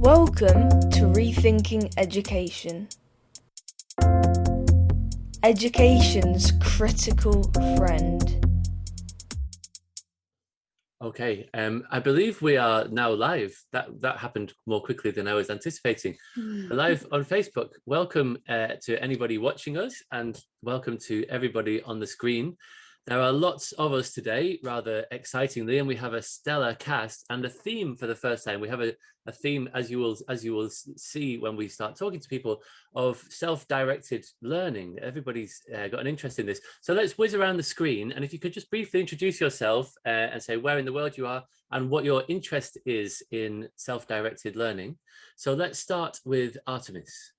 Welcome to Rethinking Education. Education's critical friend. Okay, I believe we are now live. That happened more quickly than I was anticipating. We're live on Facebook. Welcome to anybody watching us, and welcome to everybody on the screen. There are lots of us today, rather excitingly, and we have a stellar cast and a theme for the first time. We have a theme, as you will see when we start talking to people, of self-directed learning. Everybody's got an interest in this. So let's whiz around the screen, and if you could just briefly introduce yourself and say where in the world you are and what your interest is in self-directed learning. So let's start with Artemis.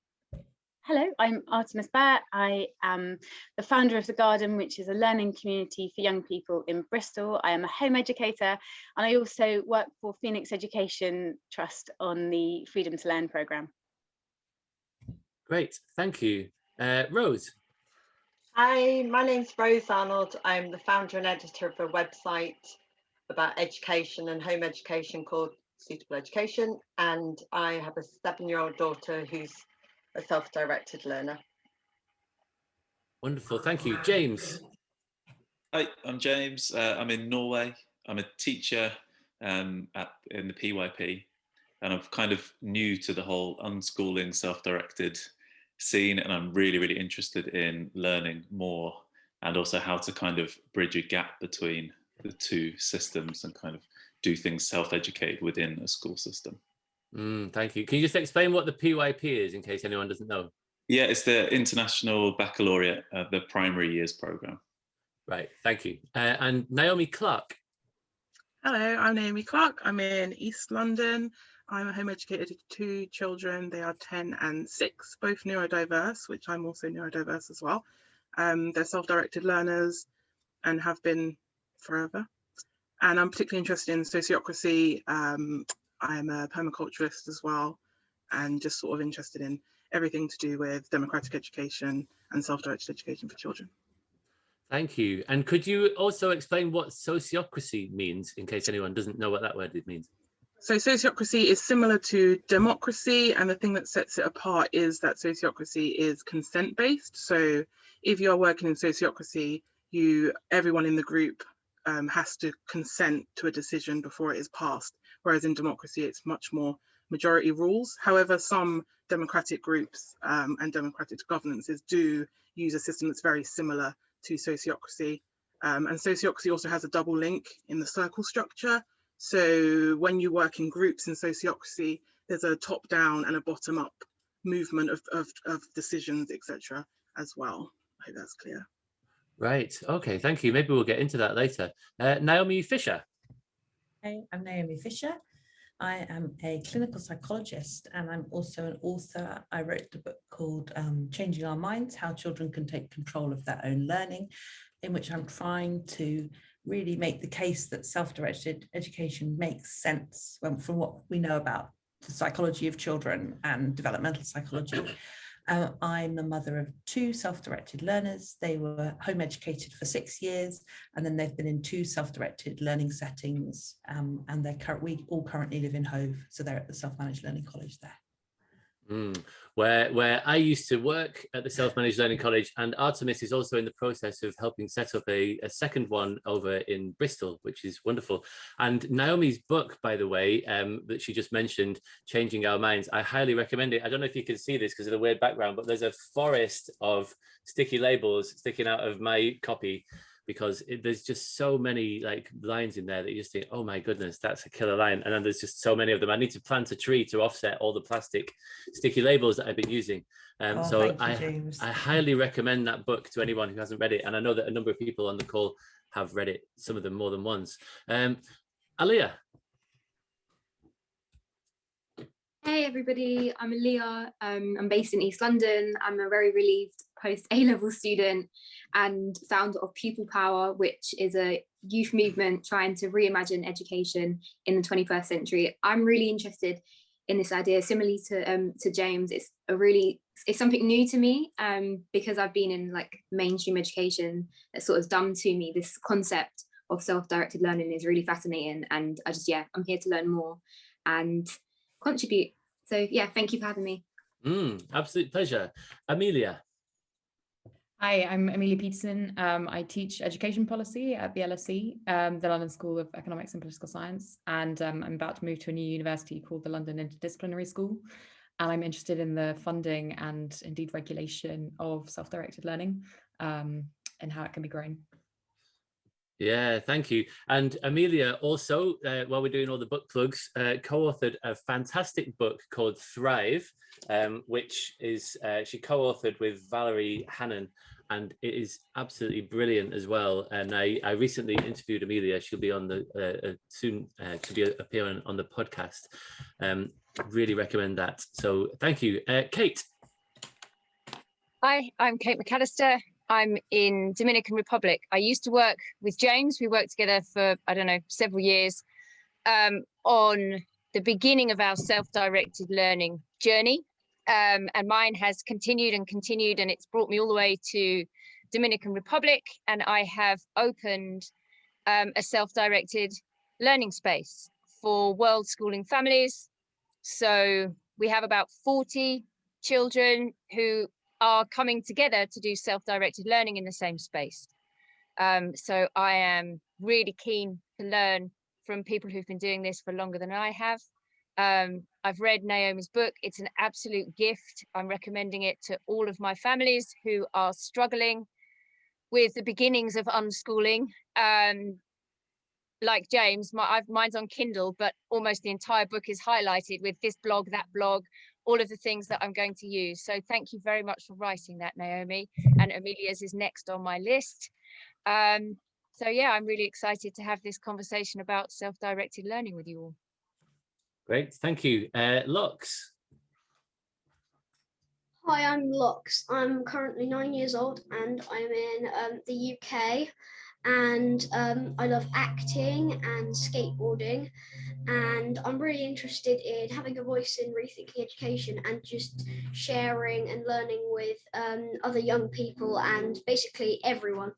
Hello, I'm Artemis Pratt. I am the founder of The Garden, which is a learning community for young people in Bristol. I am a home educator, and I also work for Phoenix Education Trust on the Freedom to Learn programme. Great, thank you. Rose. Hi, my name's Rose Arnold. I'm the founder and editor of a website about education and home education called Suitable Education, and I have a 7-year-old daughter who's a self-directed learner. Wonderful, thank you. James. Hi, I'm James. I'm in Norway. I'm a teacher in the PYP, and I'm kind of new to the whole unschooling self-directed scene, and I'm really interested in learning more and also how to kind of bridge a gap between the two systems and kind of do things self-educate within a school system. Thank you. Can you just explain what the PYP is in case anyone doesn't know? Yeah, it's the International Baccalaureate, the primary years program. Right, thank you. And Naomi Clark. Hello, I'm Naomi Clark. I'm in East London. I'm a home educator to 2 children. They are 10 and 6, both neurodiverse, which I'm also neurodiverse as well. They're self-directed learners and have been forever. And I'm particularly interested in sociocracy. I'm a permaculturist as well, and just sort of interested in everything to do with democratic education and self-directed education for children. Thank you. And could you also explain what sociocracy means, in case anyone doesn't know what that word means? So sociocracy is similar to democracy, and the thing that sets it apart is that sociocracy is consent-based. So if you're working in sociocracy, everyone in the group has to consent to a decision before it is passed, whereas in democracy it's much more majority rules. However, some democratic groups and democratic governances do use a system that's very similar to sociocracy, and sociocracy also has a double link in the circle structure. So when you work in groups in sociocracy, there's a top-down and a bottom-up movement of decisions, etc. as well. I hope that's clear. Right, okay, thank you. Maybe we'll get into that later. Naomi Fisher. Hey, I'm Naomi Fisher. I am a clinical psychologist, and I'm also an author. I wrote a book called Changing Our Minds, How Children Can Take Control of Their Own Learning, in which I'm trying to really make the case that self-directed education makes sense from what we know about the psychology of children and developmental psychology. I'm the mother of 2 self-directed learners. They were home educated for 6 years, and then they've been in 2 self-directed learning settings, and we all currently live in Hove, so they're at the Self-Managed Learning College there. Where I used to work at the Self-Managed Learning College, and Artemis is also in the process of helping set up a second one over in Bristol, which is wonderful. And Naomi's book, by the way, that she just mentioned, Changing Our Minds, I highly recommend it. I don't know if you can see this because of the weird background, but there's a forest of sticky labels sticking out of my copy, because there's just so many lines in there that you just think, oh my goodness, that's a killer line. And then there's just so many of them. I need to plant a tree to offset all the plastic sticky labels that I've been using. So I highly recommend that book to anyone who hasn't read it. And I know that a number of people on the call have read it, some of them more than once. Aliyah. Hey everybody, I'm Aliyah. I'm based in East London. I'm a very relieved post A-level student and founder of Pupil Power, which is a youth movement trying to reimagine education in the 21st century. I'm really interested in this idea, similarly to James. It's something new to me, because I've been in mainstream education that's sort of done to me. This concept of self-directed learning is really fascinating, and I'm here to learn more and contribute So yeah, thank you for having me. Absolute pleasure. Amelia. Hi, I'm Amelia Peterson. I teach education policy at the LSE, the London School of Economics and Political Science, and I'm about to move to a new university called the London Interdisciplinary School. And I'm interested in the funding and indeed regulation of self-directed learning and how it can be grown. Yeah, thank you. And Amelia also, while we're doing all the book plugs, co-authored a fantastic book called Thrive, which is she co-authored with Valerie Hannon, and it is absolutely brilliant as well. And I recently interviewed Amelia. She'll be on the soon to be appearing on the podcast. Really recommend that. So thank you. Kate. Hi, I'm Kate McAllister. I'm in Dominican Republic. I used to work with James. We worked together for, I don't know, several years on the beginning of our self-directed learning journey. And mine has continued, and it's brought me all the way to Dominican Republic. And I have opened a self-directed learning space for world schooling families. So we have about 40 children who are coming together to do self-directed learning in the same space. So I am really keen to learn from people who've been doing this for longer than I have. I've read Naomi's book. It's an absolute gift. I'm recommending it to all of my families who are struggling with the beginnings of unschooling. Like James, mine's on Kindle, but almost the entire book is highlighted with this blog, that blog, all of the things that I'm going to use. So thank you very much for writing that, Naomi. And Amelia's is next on my list. So yeah, I'm really excited to have this conversation about self-directed learning with you all. Great, thank you. Lox. Hi, I'm Lox. I'm currently 9 years old and I'm in the UK. And I love acting and skateboarding, and I'm really interested in having a voice in rethinking education and just sharing and learning with other young people and basically everyone.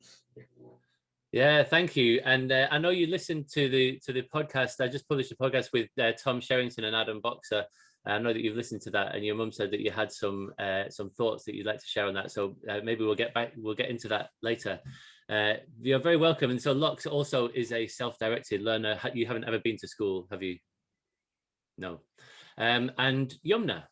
Yeah, thank you. And I know you listened to the podcast. I just published a podcast with Tom Sherrington and Adam Boxer. I know that you've listened to that, and your mum said that you had some thoughts that you'd like to share on that. So maybe we'll get into that later. You're very welcome. And so Lox also is a self-directed learner. You haven't ever been to school, have you? No. And Yumna.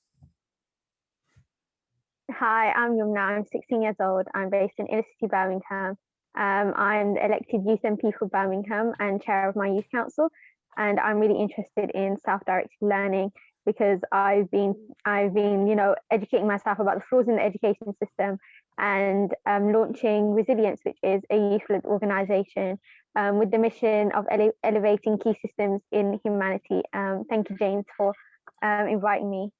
Hi, I'm Yumna. I'm 16 years old. I'm based in Inner City, Birmingham. I'm the elected youth MP for Birmingham and chair of my youth council. And I'm really interested in self-directed learning because I've been, educating myself about the flaws in the education system and launching Resilience, which is a youth-led organisation with the mission of elevating key systems in humanity. Thank you, James, for inviting me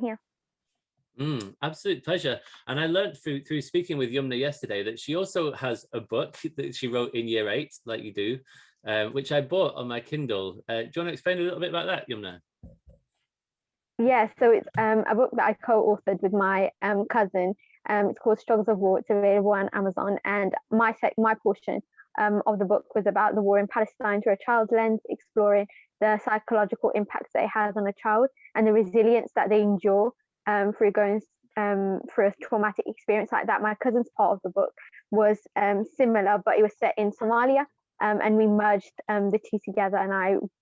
here. Absolute pleasure. And I learned through speaking with Yumna yesterday that she also has a book that she wrote in year 8, like you do, which I bought on my Kindle. Do you want to explain a little bit about that, Yumna? Yeah, so it's a book that I co-authored with my cousin. It's called Struggles of War. It's available on Amazon. And my portion of the book was about the war in Palestine through a child's lens, exploring the psychological impacts that it has on a child and the resilience that they endure through going through a traumatic experience like that. My cousin's part of the book was similar, but it was set in Somalia. And we merged the two together, and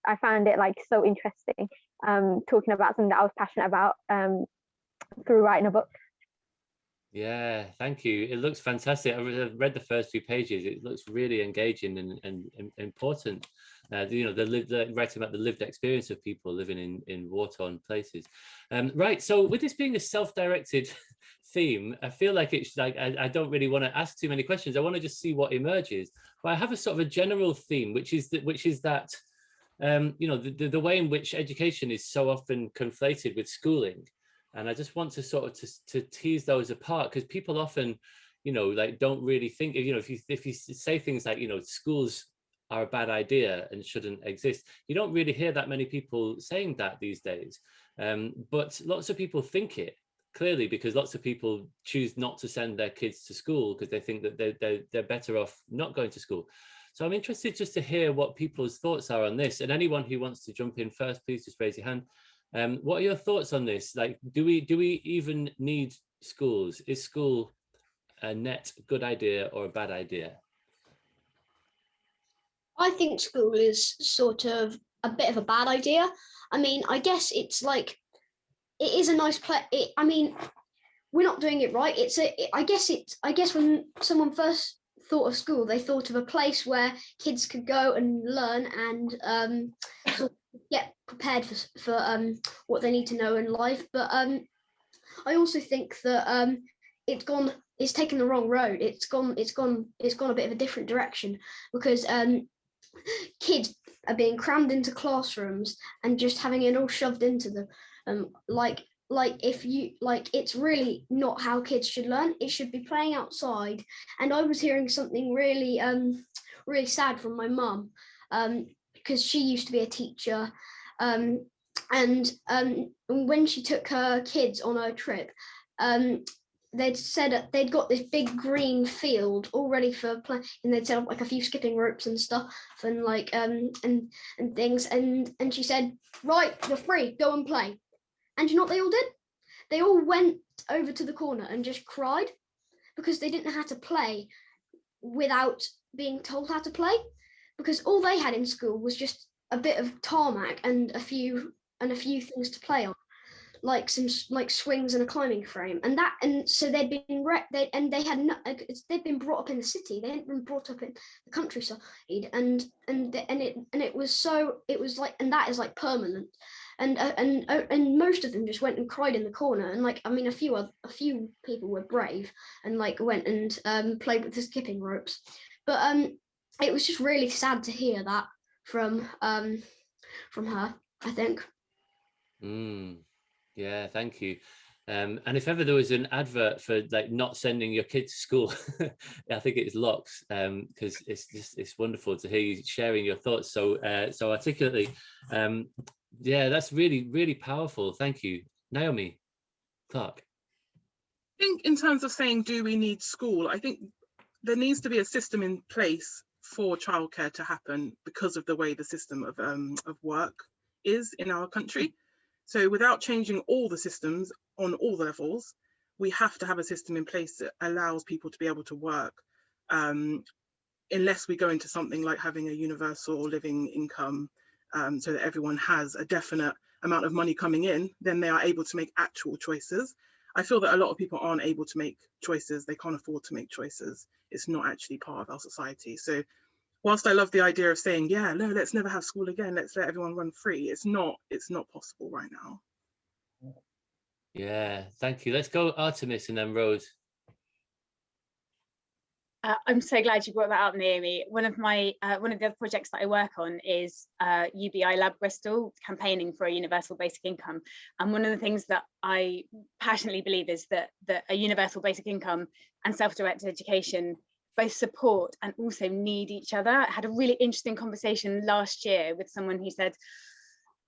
I found it like so interesting talking about something that I was passionate about through writing a book. Yeah, thank you. It looks fantastic. I read the first few pages. It looks really engaging and important. Writing about the lived experience of people living in war-torn places. Right. So with this being a self-directed theme, I feel like it's like I don't really want to ask too many questions. I want to just see what emerges. But I have a sort of a general theme, which is that the way in which education is so often conflated with schooling. And I just want to sort of to tease those apart, because people often, don't really think, if you say things like, schools are a bad idea and shouldn't exist, you don't really hear that many people saying that these days. But lots of people think it, clearly, because lots of people choose not to send their kids to school because they think that they're better off not going to school. So I'm interested just to hear what people's thoughts are on this. And anyone who wants to jump in first, please just raise your hand. What are your thoughts on this? Like, do we even need schools? Is school a net good idea or a bad idea? I think school is sort of a bit of a bad idea. I mean, I guess it's like, it is a nice place. I mean, we're not doing it right. I guess when someone first thought of school, they thought of a place where kids could go and learn and sort of get prepared for what they need to know in life. But I also think that it's taken the wrong road. It's gone a bit of a different direction, because kids are being crammed into classrooms and just having it all shoved into them. Like it's really not how kids should learn. It should be playing outside. And I was hearing something really really sad from my mum, because she used to be a teacher, and when she took her kids on a trip, they'd said they'd got this big green field all ready for play, and they'd set up like a few skipping ropes and stuff, and like and things, and she said, right, you're free, go and play. And you know what they all did? They all went over to the corner and just cried, because they didn't know how to play without being told how to play, because all they had in school was just a bit of tarmac and a few things to play on, like some like swings and a climbing frame, and so they'd been they'd been brought up in the city. They hadn't been brought up in the countryside, and it was like, and that is like permanent. And most of them just went and cried in the corner, and like, I mean, a few people were brave and like went and played with the skipping ropes, but it was just really sad to hear that from her, I think. Yeah, thank you. And if ever there was an advert for like not sending your kid to school, I think it's Lox, because it's wonderful to hear you sharing your thoughts so articulately. Yeah, that's really, really powerful. Thank you. Naomi Clark. I think in terms of saying, do we need school? I think there needs to be a system in place for childcare to happen, because of the way the system of work is in our country. So without changing all the systems on all the levels, we have to have a system in place that allows people to be able to work, unless we go into something like having a universal living income, so that everyone has a definite amount of money coming in, then they are able to make actual choices. I feel that a lot of people aren't able to make choices. They can't afford to make choices. It's not actually part of our society. So whilst I love the idea of saying, yeah, no, let's never have school again, let's let everyone run free, it's not possible right now. Yeah, thank you. Let's go Artemis and then Rose. I'm so glad you brought that up, Naomi. One of the other projects that I work on is UBI Lab Bristol, campaigning for a universal basic income. And one of the things that I passionately believe is that a universal basic income and self-directed education both support and also need each other. I had a really interesting conversation last year with someone who said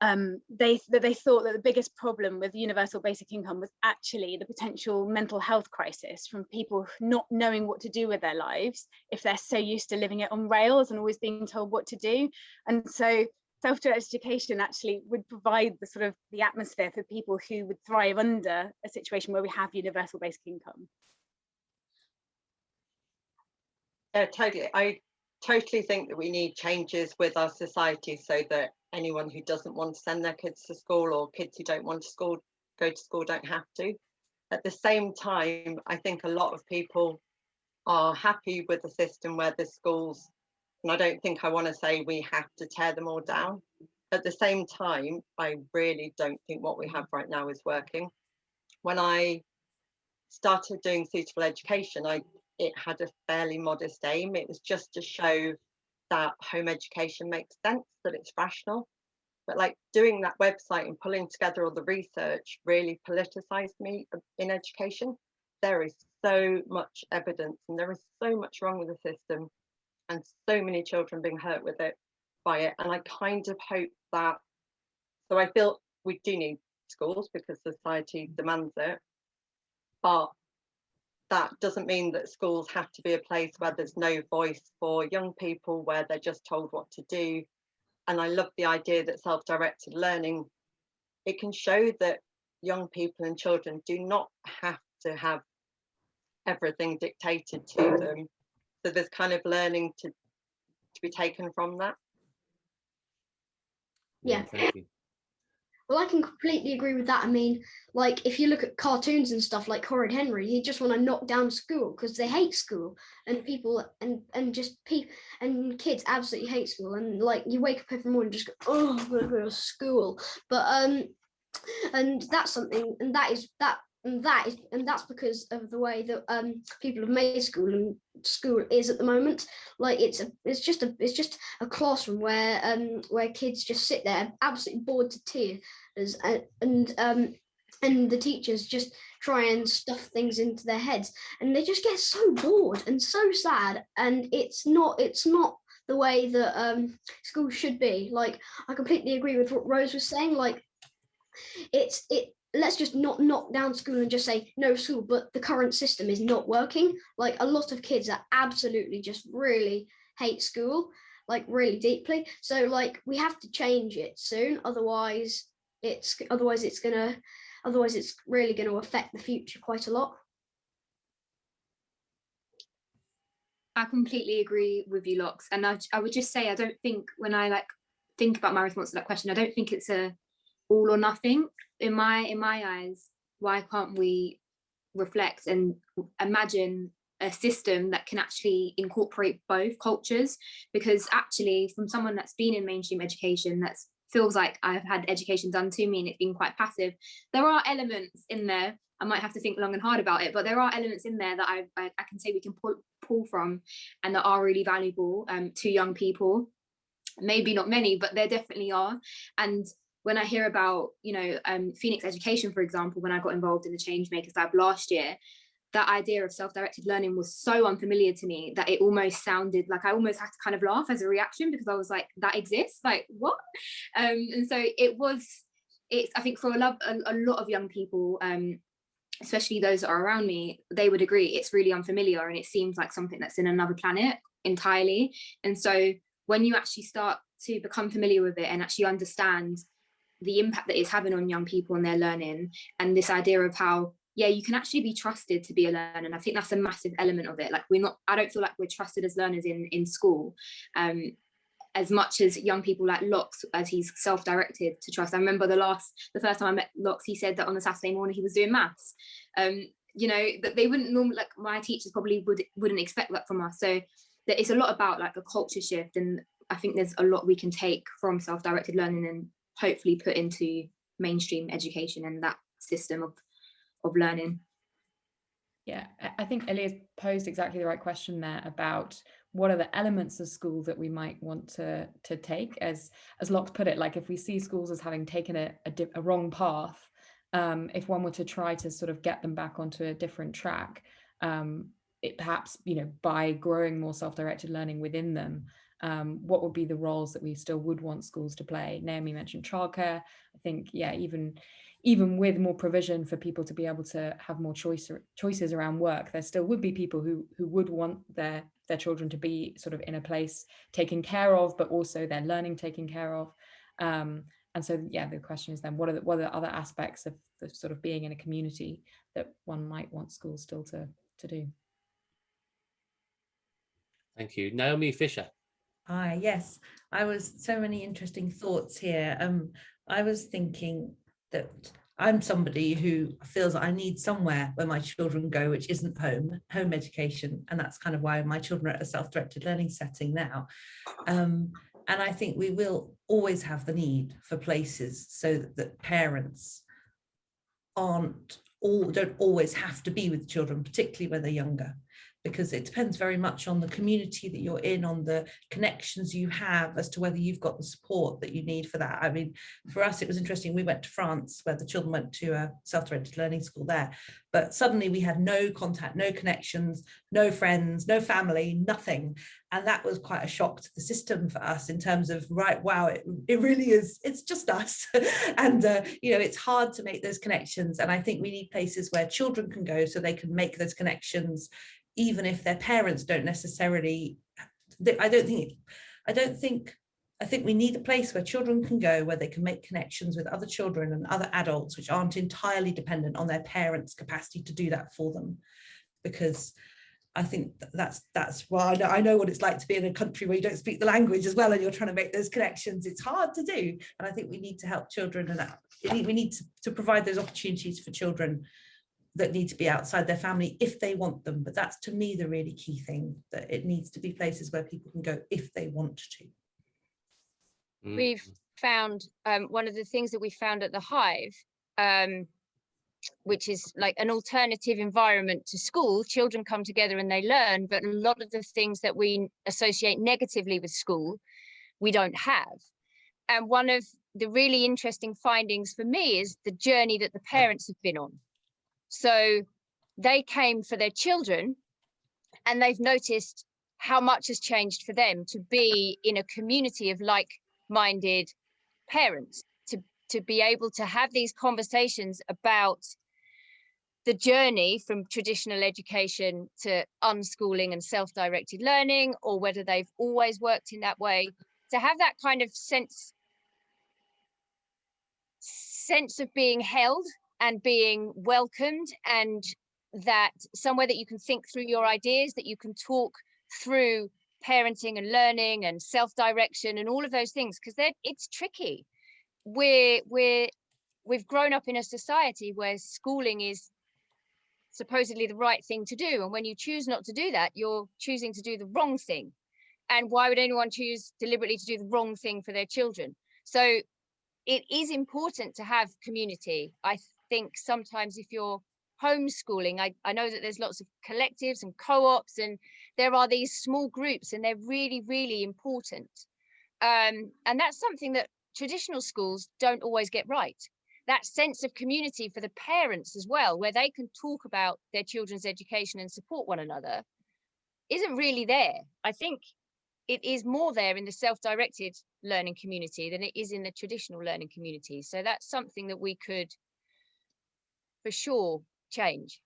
they thought that the biggest problem with universal basic income was actually the potential mental health crisis from people not knowing what to do with their lives if they're so used to living it on rails and always being told what to do. And so self-directed education actually would provide the sort of the atmosphere for people who would thrive under a situation where we have universal basic income. Yeah, totally. I totally think that we need changes with our society so that anyone who doesn't want to send their kids to school, or kids who don't want to go to school, don't have to. At the same time, I think a lot of people are happy with the system where the schools, and I don't think I want to say we have to tear them all down. At the same time, I really don't think what we have right now is working. When I started doing suitable education, it had a fairly modest aim. It was just to show that home education makes sense, that it's rational. But like doing that website and pulling together all the research really politicized me in education. There is so much evidence and there is so much wrong with the system and so many children being hurt with it by it. And I kind of hope that, so I feel we do need schools because society demands it, but that doesn't mean that schools have to be a place where there's no voice for young people, where they're just told what to do. And I love the idea that self-directed learning it can show that young people and children do not have to have everything dictated to them. So there's kind of learning to be taken from that. Yeah. Thank you. Well, I can completely agree with that. I mean, like, if you look at cartoons and stuff like Horrid Henry, you just want to knock down school because they hate school, and people and kids absolutely hate school, and like you wake up every morning and just go, oh, I'm gonna go to school. But and that's something, and that's because of the way that people have made school, and school is at the moment. Like it's just a classroom where kids just sit there absolutely bored to tears, and the teachers just try and stuff things into their heads, and they just get so bored and so sad. And it's not the way that school should be. Like, I completely agree with what Rose was saying. Like, let's just not knock down school and just say no school, but the current system is not working. Like, a lot of kids are absolutely just really hate school, like really deeply. So like we have to change it soon, otherwise it's really going to affect the future quite a lot. I completely agree with you, Lox. And I would just say, I don't think, when I think about my response to that question, I don't think it's a all or nothing. In my eyes, why can't we reflect and imagine a system that can actually incorporate both cultures? Because actually, from someone that's been in mainstream education, that feels like I've had education done to me and it's been quite passive, there are elements in there. I might have to think long and hard about it, but there are elements in there that I can say we can pull from, and that are really valuable to young people. Maybe not many, but there definitely are. And when I hear about, Phoenix Education, for example, when I got involved in the Changemakers Lab last year, that idea of self-directed learning was so unfamiliar to me that it almost sounded like I almost had to kind of laugh as a reaction, because I was like, that exists? Like, what? And so it's I think for a lot of young people, especially those that are around me, they would agree it's really unfamiliar, and it seems like something that's in another planet entirely. And so when you actually start to become familiar with it and actually understand the impact that it's having on young people and their learning, and this idea of how, yeah, you can actually be trusted to be a learner. And I think that's a massive element of it. Like, I don't feel like we're trusted as learners in school as much as young people like Lox, as he's self-directed to trust. I remember the first time I met Lox, he said that on a Saturday morning he was doing maths. That they wouldn't normally, like, my teachers probably wouldn't expect that from us. So that it's a lot about like a culture shift, and I think there's a lot we can take from self-directed learning and hopefully put into mainstream education and that system of learning. Yeah, I think Elia's posed exactly the right question there about what are the elements of school that we might want to take, as Lox put it. Like, if we see schools as having taken a wrong path, if one were to try to sort of get them back onto a different track, it perhaps, by growing more self-directed learning within them, what would be the roles that we still would want schools to play? Naomi mentioned childcare. I think, yeah, even with more provision for people to be able to have more choices around work, there still would be people who would want their children to be sort of in a place taken care of, but also their learning taken care of. And so, yeah, the question is then, what are the other aspects of the sort of being in a community that one might want schools still to do? Thank you. Naomi Fisher. Hi, yes, so many interesting thoughts here. I was thinking that I'm somebody who feels that I need somewhere where my children go, which isn't home education. And that's kind of why my children are at a self-directed learning setting now. And I think we will always have the need for places so that parents don't always have to be with children, particularly when they're younger, because it depends very much on the community that you're in, on the connections you have, as to whether you've got the support that you need for that. I mean, for us, it was interesting. We went to France, where the children went to a self-directed learning school there, but suddenly we had no contact, no connections, no friends, no family, nothing. And that was quite a shock to the system for us, in terms of, right, wow, it really is, it's just us. And, it's hard to make those connections. And I think we need places where children can go so they can make those connections, even if their parents don't necessarily. I don't think I think we need a place where children can go, where they can make connections with other children and other adults, which aren't entirely dependent on their parents' capacity to do that for them. Because I think that's why I know what it's like to be in a country where you don't speak the language as well, and you're trying to make those connections. It's hard to do. And I think we need to help children, and we need to provide those opportunities for children that need to be outside their family if they want them. But that's, to me, the really key thing, that it needs to be places where people can go if they want to. We've found one of the things that we found at the Hive, which is like an alternative environment to school. Children come together and they learn, but a lot of the things that we associate negatively with school, we don't have. And one of the really interesting findings for me is the journey that the parents have been on. So they came for their children, and they've noticed how much has changed for them to be in a community of like-minded parents, to be able to have these conversations about the journey from traditional education to unschooling and self-directed learning, or whether they've always worked in that way, to have that kind of sense of being held and being welcomed, and that somewhere that you can think through your ideas, that you can talk through parenting and learning and self-direction and all of those things, because it's tricky. We've grown up in a society where schooling is supposedly the right thing to do, and when you choose not to do that, you're choosing to do the wrong thing. And why would anyone choose deliberately to do the wrong thing for their children? So it is important to have community. I think sometimes if you're homeschooling, I know that there's lots of collectives and co-ops, and there are these small groups, and they're really, really important. And that's something that traditional schools don't always get right. That sense of community for the parents as well, where they can talk about their children's education and support one another, isn't really there. I think it is more there in the self-directed learning community than it is in the traditional learning community. So that's something that we could, for sure, change.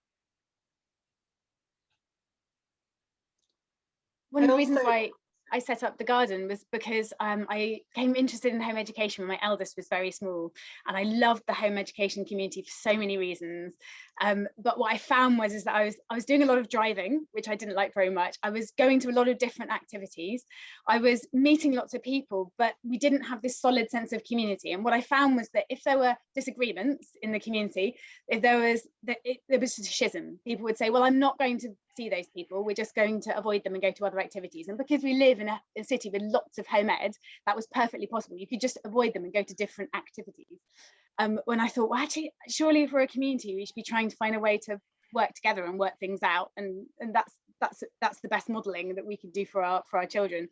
One of the reasons why I set up the garden was because I became interested in home education when my eldest was very small, and I loved the home education community for so many reasons. But what I found was that I was doing a lot of driving, which I didn't like very much. I was going to a lot of different activities. I was meeting lots of people, but we didn't have this solid sense of community. And what I found was that if there were disagreements in the community, if there was a schism, people would say, well, I'm not going to see those people, we're just going to avoid them and go to other activities. And because we live in a city with lots of home ed, that was perfectly possible. You could just avoid them and go to different activities. When I thought, well, actually, surely if we're a community, we should be trying to find a way to work together and work things out, and that's the best modeling that we can do for our children.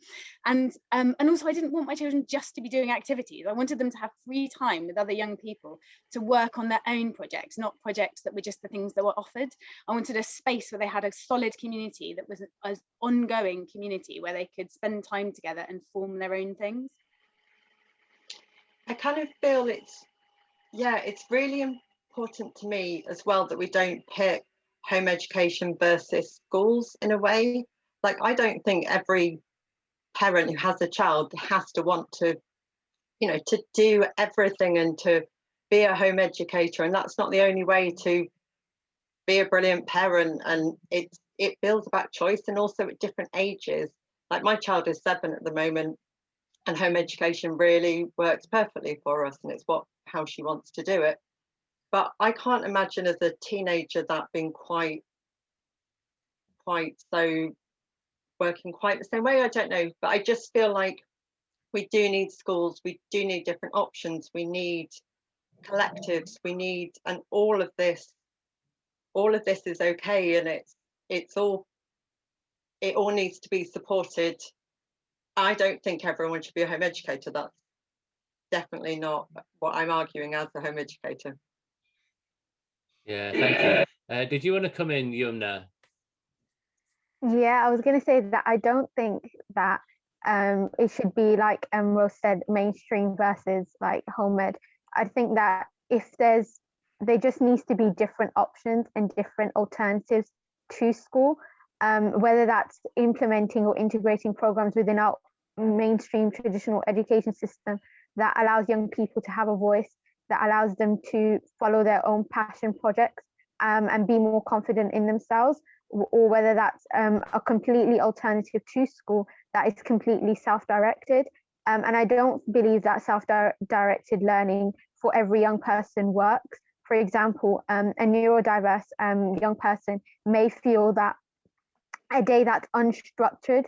And also, I didn't want my children just to be doing activities. I wanted them to have free time with other young people to work on their own projects, not projects that were just the things that were offered. I wanted a space where they had a solid community that was an ongoing community where they could spend time together and form their own things. I kind of feel it's really important to me as well that we don't pit home education versus schools in a way. Like, I don't think every parent who has a child has to want to, to do everything and to be a home educator, and that's not the only way to be a brilliant parent. And it builds about choice, and also at different ages. Like, my child is 7 at the moment, and home education really works perfectly for us, and it's how she wants to do it. But I can't imagine as a teenager that being quite so working quite the same way. I don't know, but I just feel like we do need schools, we do need different options, we need collectives, and all of this is okay, and it all needs to be supported. I don't think everyone should be a home educator. That's definitely not what I'm arguing as a home educator. Yeah, thank you. Did you want to come in, Yumna? Yeah, I was going to say that I don't think that it should be like Rose said, mainstream versus like home ed. I think that there just needs to be different options and different alternatives to school, whether that's implementing or integrating programs within our mainstream traditional education system that allows young people to have a voice, that allows them to follow their own passion projects and be more confident in themselves, or whether that's a completely alternative to school that is completely self-directed. And I don't believe that self-directed learning for every young person works. For example, a neurodiverse young person may feel that a day that's unstructured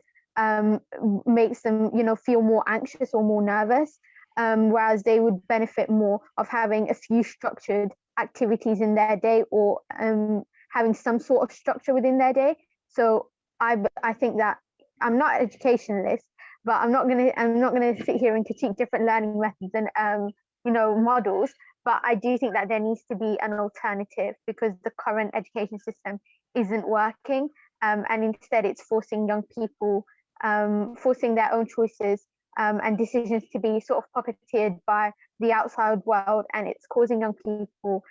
makes them, feel more anxious or more nervous, whereas they would benefit more of having a few structured activities in their day, or having some sort of structure within their day. So I think that I'm not an educationalist, but I'm not gonna sit here and critique different learning methods and models. But I do think that there needs to be an alternative, because the current education system isn't working, and instead it's forcing young people, forcing their own choices and decisions to be sort of puppeteered by the outside world, and it's causing young people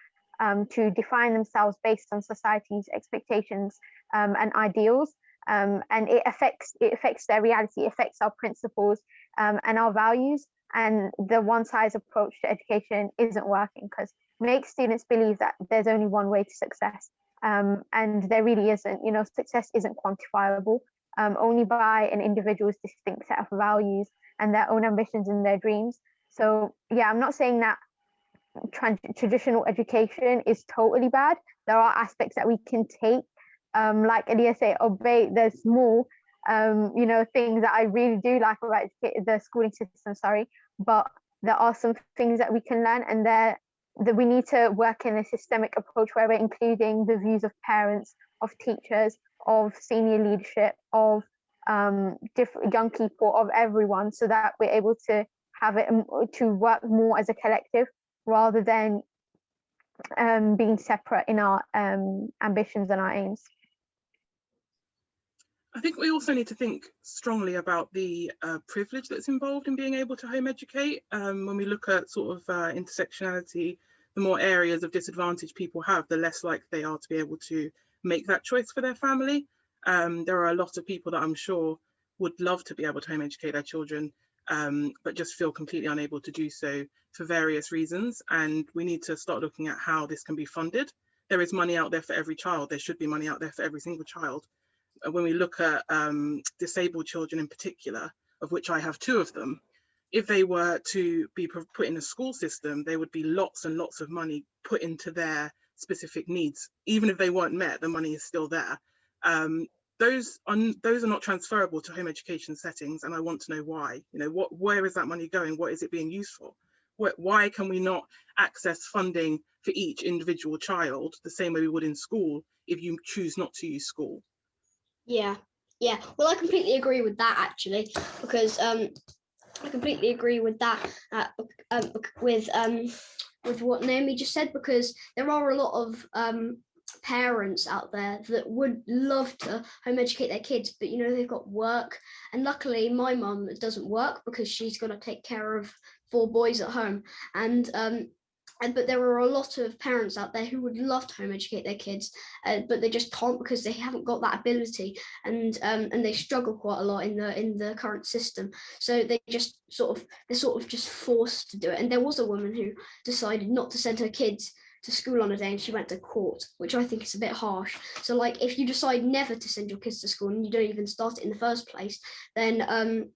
to define themselves based on society's expectations and ideals, and it affects their reality, it affects our principles and our values. And the one-size approach to education isn't working, because it makes students believe that there's only one way to success, and there really isn't. Success isn't quantifiable only by an individual's distinct set of values and their own ambitions and their dreams. So yeah, I'm not saying that traditional education is totally bad. There are aspects that we can take, like Elia said, obey. There's more things that I really do like about the schooling system, but there are some things that we can learn, and that we need to work in a systemic approach where we're including the views of parents, of teachers, of senior leadership, of different young people, of everyone, so that we're able to have it to work more as a collective, rather than being separate in our ambitions and our aims. I think we also need to think strongly about the privilege that's involved in being able to home educate. When we look at sort of intersectionality, the more areas of disadvantage people have, the less likely they are to be able to make that choice for their family. There are a lot of people that I'm sure would love to be able to home educate their children, but just feel completely unable to do so for various reasons. And we need to start looking at how this can be funded. There is money out there for every child. There should be money out there for every single child. When we look at disabled children in particular, of which I have 2 of them, if they were to be put in a school system, there would be lots and lots of money put into their specific needs. Even if they weren't met, the money is still there. Those are not transferable to home education settings, and I want to know why. Where is that money going? What is it being used for? Why can we not access funding for each individual child the same way we would in school if you choose not to use school? Yeah. Well, I completely agree with that, actually, because I completely agree with that with what Naomi just said, because there are a lot of parents out there that would love to home educate their kids, but they've got work, and luckily my mum doesn't work because she's got to take care of 4 boys at home, but there are a lot of parents out there who would love to home educate their kids, but they just can't because they haven't got that ability, and they struggle quite a lot in the current system. So they're sort of just forced to do it. And there was a woman who decided not to send her kids to school on a day, and she went to court, which I think is a bit harsh. So like, if you decide never to send your kids to school and you don't even start it in the first place, then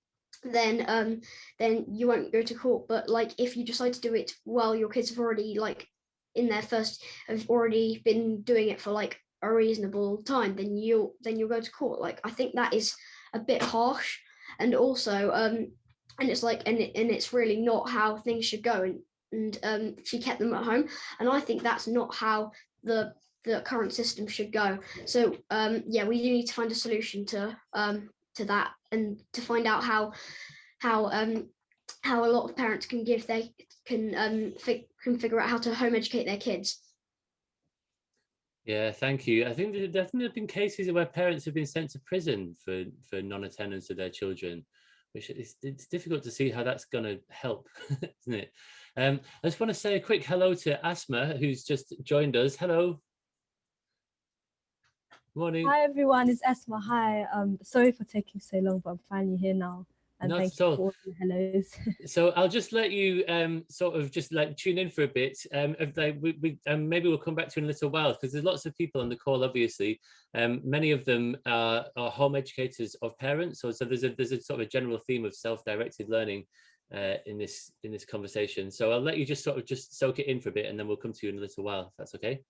you won't go to court. But like, if you decide to do it while your kids have already have already been doing it for like a reasonable time, then you'll go to court. Like, I think that is a bit harsh, and also and it's like, and it's really not how things should go. And she kept them at home, and I think that's not how the current system should go. So yeah, we do need to find a solution to that, and to find out how a lot of parents can figure out how to home educate their kids. Yeah, thank you. I think there have definitely been cases where parents have been sent to prison for non-attendance of their children, which it's difficult to see how that's going to help, isn't it? I just want to say a quick hello to Asma, who's just joined us. Hello. Morning. Hi everyone, it's Asma. Hi. Sorry for taking so long, but I'm finally here now. And Not thank at you all. for all the hellos. So I'll just let you sort of just like tune in for a bit. Maybe we'll come back to you in a little while, because there's lots of people on the call, obviously. Many of them are home educators of parents. So there's a sort of a general theme of self-directed learning in this conversation. So I'll let you just sort of just soak it in for a bit, and then we'll come to you in a little while, if that's okay.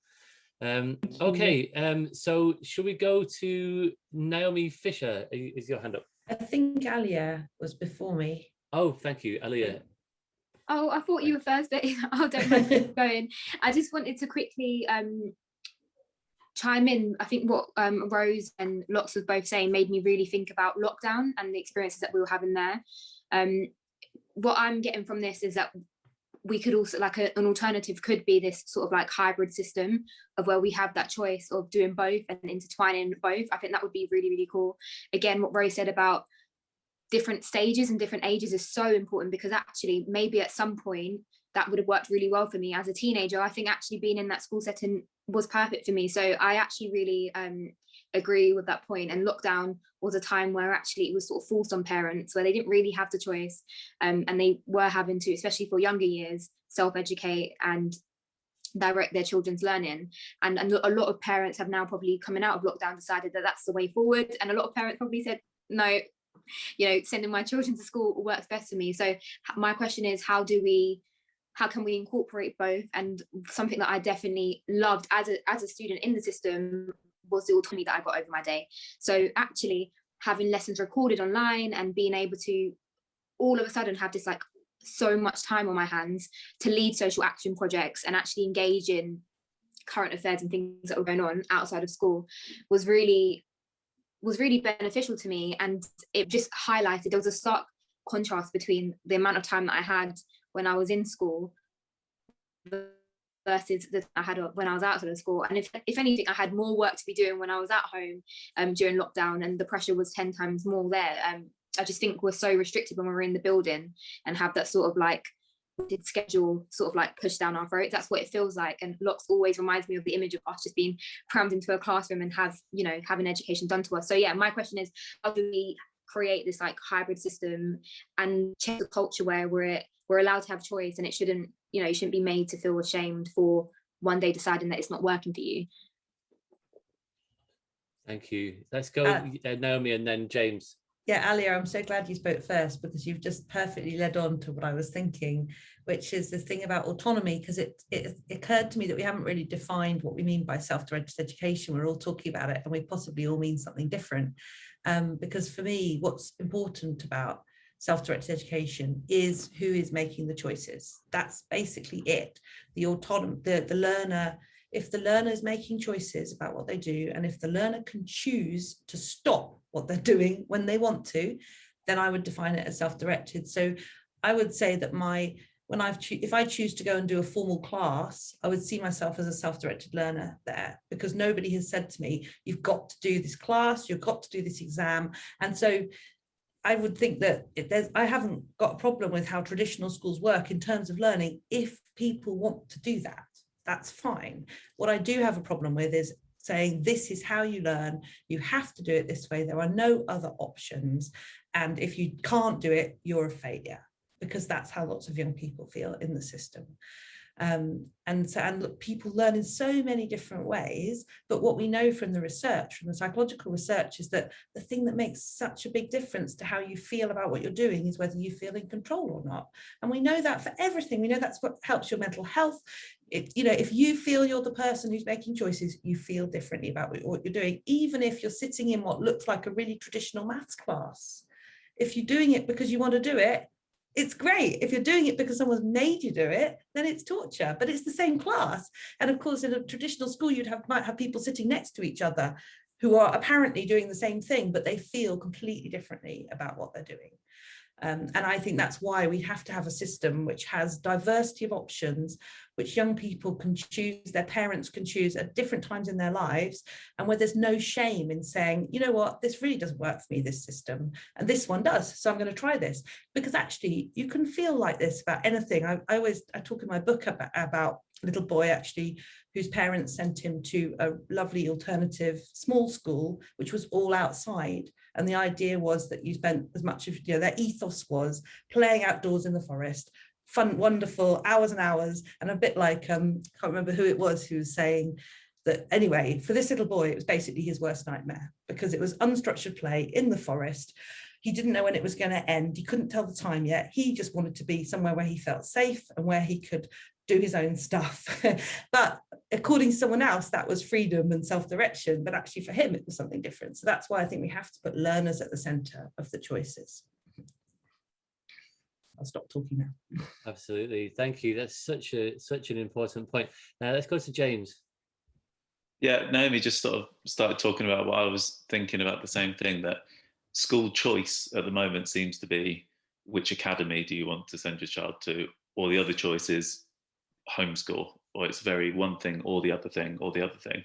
Okay, so should we go to Naomi Fisher? Is your hand up? I think Alia was before me. Oh, thank you, Alia. Oh, I thought you were first, but I don't mind going. I just wanted to quickly chime in. I think what Rose and Lox was both saying made me really think about lockdown and the experiences that we were having there. What I'm getting from this is that we could also, like an alternative could be this sort of like hybrid system of where we have that choice of doing both and intertwining both. I think that would be really, really cool. Again, what Rose said about different stages and different ages is so important, because actually maybe at some point that would have worked really well for me as a teenager. I think actually being in that school setting was perfect for me. So I actually really agree with that point. And lockdown was a time where actually it was sort of forced on parents, where they didn't really have the choice, and they were having to, especially for younger years, self-educate and direct their children's learning. And a lot of parents have now probably coming out of lockdown decided that that's the way forward. And a lot of parents probably said, no, you know, sending my children to school works best for me. So my question is, how can we incorporate both? And something that I definitely loved as a student in the system was the autonomy that I got over my day. So actually having lessons recorded online and being able to all of a sudden have this like so much time on my hands to lead social action projects and actually engage in current affairs and things that were going on outside of school was really beneficial to me. And it just highlighted, there was a stark contrast between the amount of time that I had when I was in school versus that I had when I was outside of school. And if anything, I had more work to be doing when I was at home during lockdown, and the pressure was 10 times more there. I just think we're so restricted when we're in the building and have that sort of like schedule sort of like pushed down our throats. That's what it feels like. And Lox always reminds me of the image of us just being crammed into a classroom and having education done to us. So yeah, my question is, how do we create this like hybrid system and change the culture where we're allowed to have choice, and it shouldn't, you shouldn't be made to feel ashamed for one day deciding that it's not working for you. Thank you. Let's go Naomi and then James. Yeah, Alia, I'm so glad you spoke first, because you've just perfectly led on to what I was thinking, which is the thing about autonomy, because it occurred to me that we haven't really defined what we mean by self-directed education. We're all talking about it, and we possibly all mean something different. Because for me, what's important about self-directed education is who is making the choices. That's basically it. The autonomy, the learner. If the learner is making choices about what they do, and if the learner can choose to stop what they're doing when they want to, then I would define it as self-directed. So I would say that if I choose to go and do a formal class, I would see myself as a self-directed learner there, because nobody has said to me, you've got to do this class, you've got to do this exam. And so I would think that I haven't got a problem with how traditional schools work in terms of learning. If people want to do that, that's fine. What I do have a problem with is saying, this is how you learn, you have to do it this way, there are no other options, and if you can't do it, you're a failure, because that's how lots of young people feel in the system. And look, people learn in so many different ways, but what we know from the research, from the psychological research, is that the thing that makes such a big difference to how you feel about what you're doing is whether you feel in control or not. And we know that for everything. We know that's what helps your mental health. If you feel you're the person who's making choices, you feel differently about what you're doing, even if you're sitting in what looks like a really traditional maths class. If you're doing it because you want to do it, it's great. If you're doing it because someone's made you do it, then it's torture, but it's the same class. And of course, in a traditional school, might have people sitting next to each other who are apparently doing the same thing, but they feel completely differently about what they're doing. And I think that's why we have to have a system which has diversity of options, which young people can choose, their parents can choose at different times in their lives, and where there's no shame in saying, you know what, this really doesn't work for me, this system, and this one does, so I'm going to try this. Because actually you can feel like this about anything. I talk in my book about a little boy actually whose parents sent him to a lovely alternative small school, which was all outside. And the idea was that you spent as much of, their ethos was playing outdoors in the forest, fun, wonderful hours and hours. And a bit like, can't remember who it was who was saying that, anyway, for this little boy, it was basically his worst nightmare, because it was unstructured play in the forest. He didn't know when it was going to end. He couldn't tell the time yet. He just wanted to be somewhere where he felt safe and where he could do his own stuff. But according to someone else, that was freedom and self-direction. But actually for him, it was something different. So that's why I think we have to put learners at the center of the choices. I'll stop talking now. Absolutely. Thank you. That's such an important point. Now let's go to James. Yeah, Naomi just sort of started talking about what I was thinking about, the same thing, that school choice at the moment seems to be which academy do you want to send your child to, or the other choice is homeschool, or it's very one thing or the other thing or the other thing.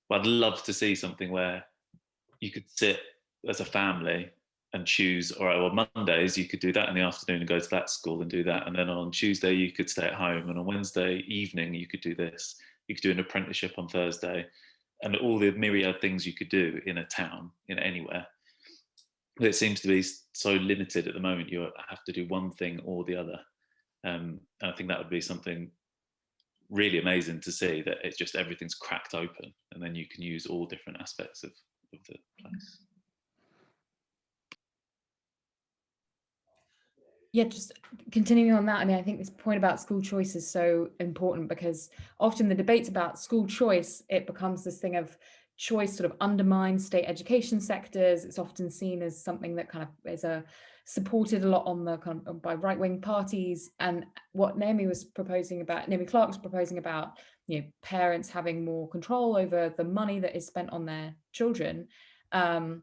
But I'd love to see something where you could sit as a family and choose, all right, well, Mondays you could do that in the afternoon and go to that school and do that, and then on Tuesday you could stay at home, and on Wednesday evening you could do this. You could do an apprenticeship on Thursday, and all the myriad things you could do in a town, anywhere. But it seems to be so limited at the moment. You have to do one thing or the other. And I think that would be something really amazing to see, that it's just everything's cracked open, and then you can use all different aspects of the place. Yeah, just continuing on that, I mean, I think this point about school choice is so important, because often the debates about school choice, it becomes this thing of choice sort of undermines state education sectors. It's often seen as something that kind of is supported a lot on the kind of by right-wing parties. And what Naomi Clark was proposing about, parents having more control over the money that is spent on their children, would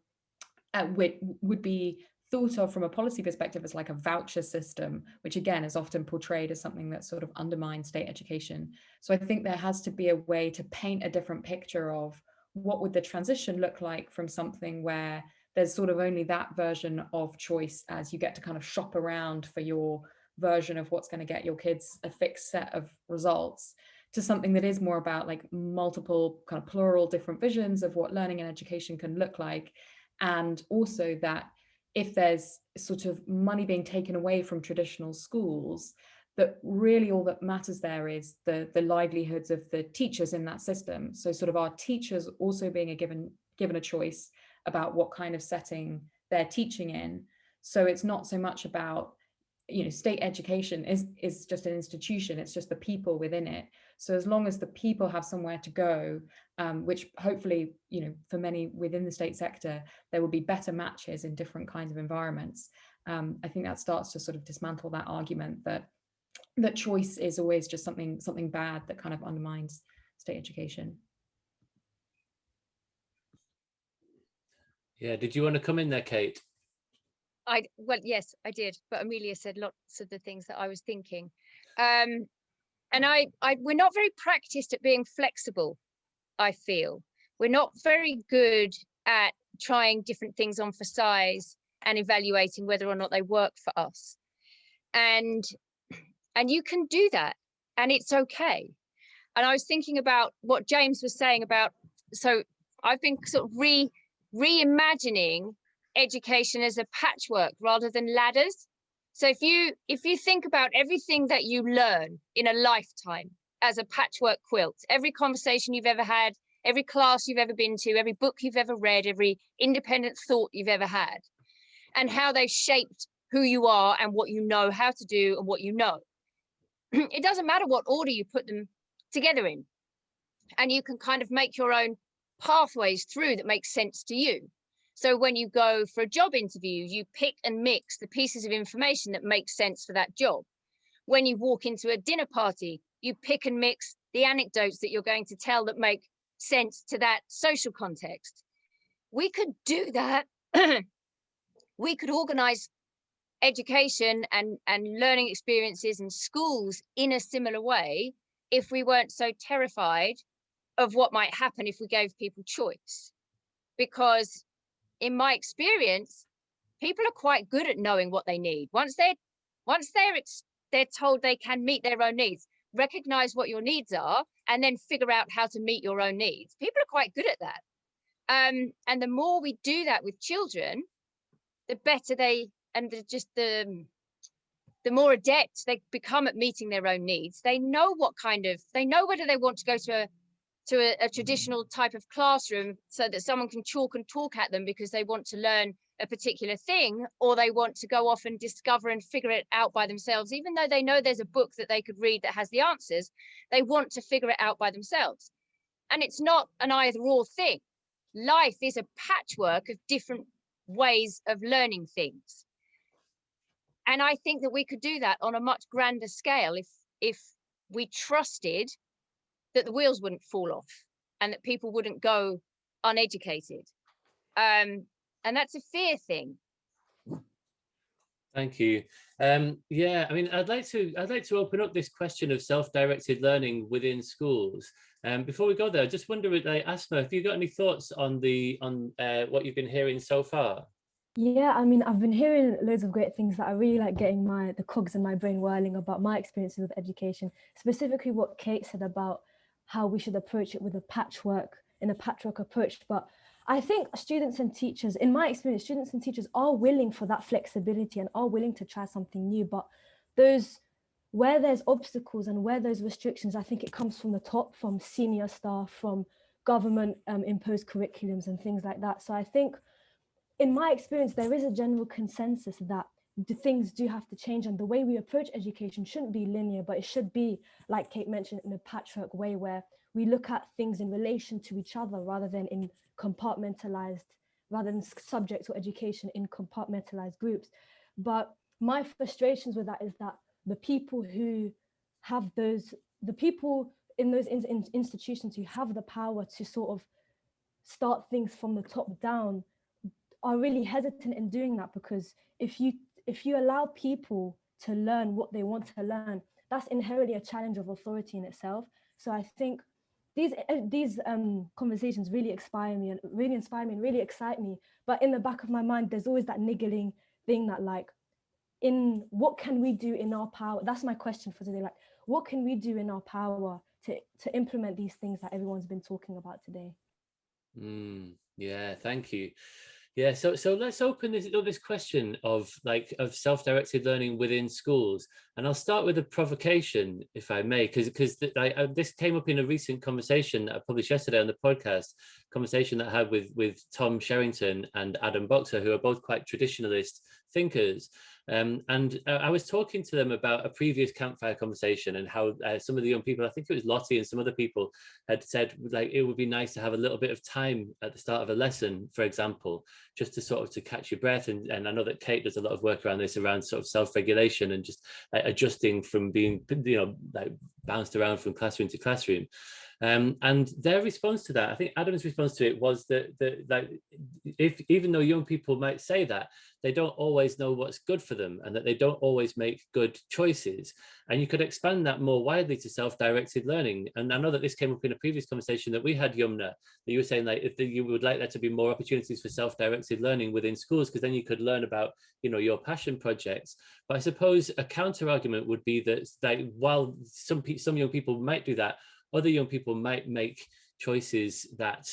be thought of from a policy perspective as like a voucher system, which again is often portrayed as something that sort of undermines state education. So I think there has to be a way to paint a different picture of what would the transition look like from something where there's sort of only that version of choice, as you get to kind of shop around for your version of what's going to get your kids a fixed set of results, to something that is more about like multiple kind of plural different visions of what learning and education can look like. And also that if there's sort of money being taken away from traditional schools, that really all that matters there is the livelihoods of the teachers in that system. So sort of our teachers also being given a choice about what kind of setting they're teaching in. So it's not so much about, state education is just an institution, it's just the people within it. So as long as the people have somewhere to go, which hopefully, for many within the state sector, there will be better matches in different kinds of environments. I think that starts to sort of dismantle that argument that choice is always just something bad that kind of undermines state education. Yeah, did you want to come in there, Kate? Well, yes, I did, but Amelia said lots of the things that I was thinking. And we're not very practiced at being flexible, I feel. We're not very good at trying different things on for size and evaluating whether or not they work for us. And you can do that, and it's okay. And I was thinking about what James was saying about, so I've been sort of reimagining education as a patchwork rather than ladders. So if you think about everything that you learn in a lifetime as a patchwork quilt, every conversation you've ever had, every class you've ever been to, every book you've ever read, every independent thought you've ever had, and how they've shaped who you are and what you know how to do and what you know. It doesn't matter what order you put them together in, and you can kind of make your own pathways through that make sense to you. So when you go for a job interview, you pick and mix the pieces of information that make sense for that job. When you walk into a dinner party, you pick and mix the anecdotes that you're going to tell that make sense to that social context. We could do that. We could organize education and learning experiences in schools in a similar way, if we weren't so terrified of what might happen if we gave people choice. Because in my experience, people are quite good at knowing what they need. Once they're told they can meet their own needs, recognize what your needs are, and then figure out how to meet your own needs. People are quite good at that. And the more we do that with children, the better the more adept they become at meeting their own needs. They know whether they want to go to a traditional type of classroom so that someone can chalk and talk at them because they want to learn a particular thing, or they want to go off and discover and figure it out by themselves. Even though they know there's a book that they could read that has the answers, they want to figure it out by themselves. And it's not an either or thing. Life is a patchwork of different ways of learning things. And I think that we could do that on a much grander scale if we trusted that the wheels wouldn't fall off and that people wouldn't go uneducated. And that's a fear thing. Thank you. Yeah, I mean, I'd like to open up this question of self-directed learning within schools. Before we go there, I just wonder, like, Asma, have you got any thoughts on what you've been hearing so far? Yeah, I mean, I've been hearing loads of great things that are really like getting the cogs in my brain whirling about my experiences with education, specifically what Kate said about how we should approach it with a patchwork approach. But I think students and teachers, in my experience, students and teachers are willing for that flexibility and are willing to try something new. But where there's obstacles and where there's restrictions, I think it comes from the top, from senior staff, from government imposed curriculums and things like that. So I think, in my experience, there is a general consensus that things do have to change, and the way we approach education shouldn't be linear, but it should be, like Kate mentioned, in a patchwork way where we look at things in relation to each other rather than subject or education in compartmentalized groups. But my frustrations with that is that the people in those institutions who have the power to sort of start things from the top down are really hesitant in doing that, because if you allow people to learn what they want to learn, that's inherently a challenge of authority in itself. So I think these conversations really inspire me and really excite me. But in the back of my mind, there's always that niggling thing that, like, what can we do in our power? That's my question for today. Like, what can we do in our power to implement these things that everyone's been talking about today? Yeah, thank you. Yeah, so let's open this question of self-directed learning within schools, and I'll start with a provocation, if I may, because this came up in a recent conversation that I published yesterday on the podcast, conversation that I had with Tom Sherrington and Adam Boxer, who are both quite traditionalist thinkers. And I was talking to them about a previous Campfire conversation and how some of the young people, I think it was Lottie and some other people, had said, like, it would be nice to have a little bit of time at the start of a lesson, for example, just to catch your breath. And I know that Kate does a lot of work around this, around sort of self-regulation and just adjusting from being, bounced around from classroom to classroom. And their response to that, I think Adam's response to it was that even though young people might say that, they don't always know what's good for them and that they don't always make good choices. And you could expand that more widely to self-directed learning. And I know that this came up in a previous conversation that we had, Yumna, that you were saying, like, if you would like there to be more opportunities for self-directed learning within schools, because then you could learn about, your passion projects. But I suppose a counter argument would be that while some young people might do that, other young people might make choices that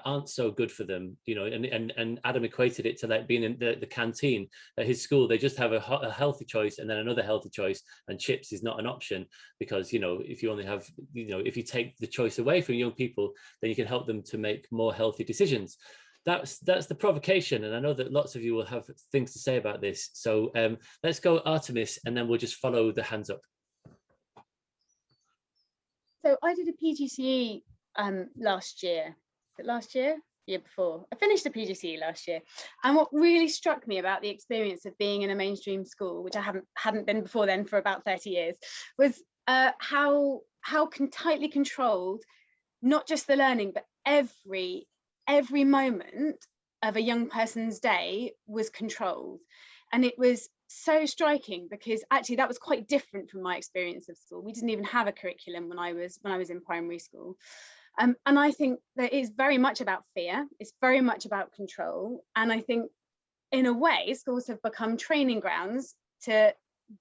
aren't so good for them, and Adam equated it to like being in the canteen at his school. They just have a healthy choice and then another healthy choice, and chips is not an option, because if you only have, if you take the choice away from young people, then you can help them to make more healthy decisions. That's the provocation, and I know that lots of you will have things to say about this. So let's go Artemis, and then we'll just follow the hands up. So I did a PGCE year before. I finished the PGCE last year, and what really struck me about the experience of being in a mainstream school, which I hadn't been before then for about 30 years, was how tightly controlled, not just the learning, but every moment of a young person's day was controlled. And it was so striking, because actually that was quite different from my experience of school. We didn't even have a curriculum when I was in primary school. And I think that it's very much about fear. It's very much about control. And I think in a way, schools have become training grounds to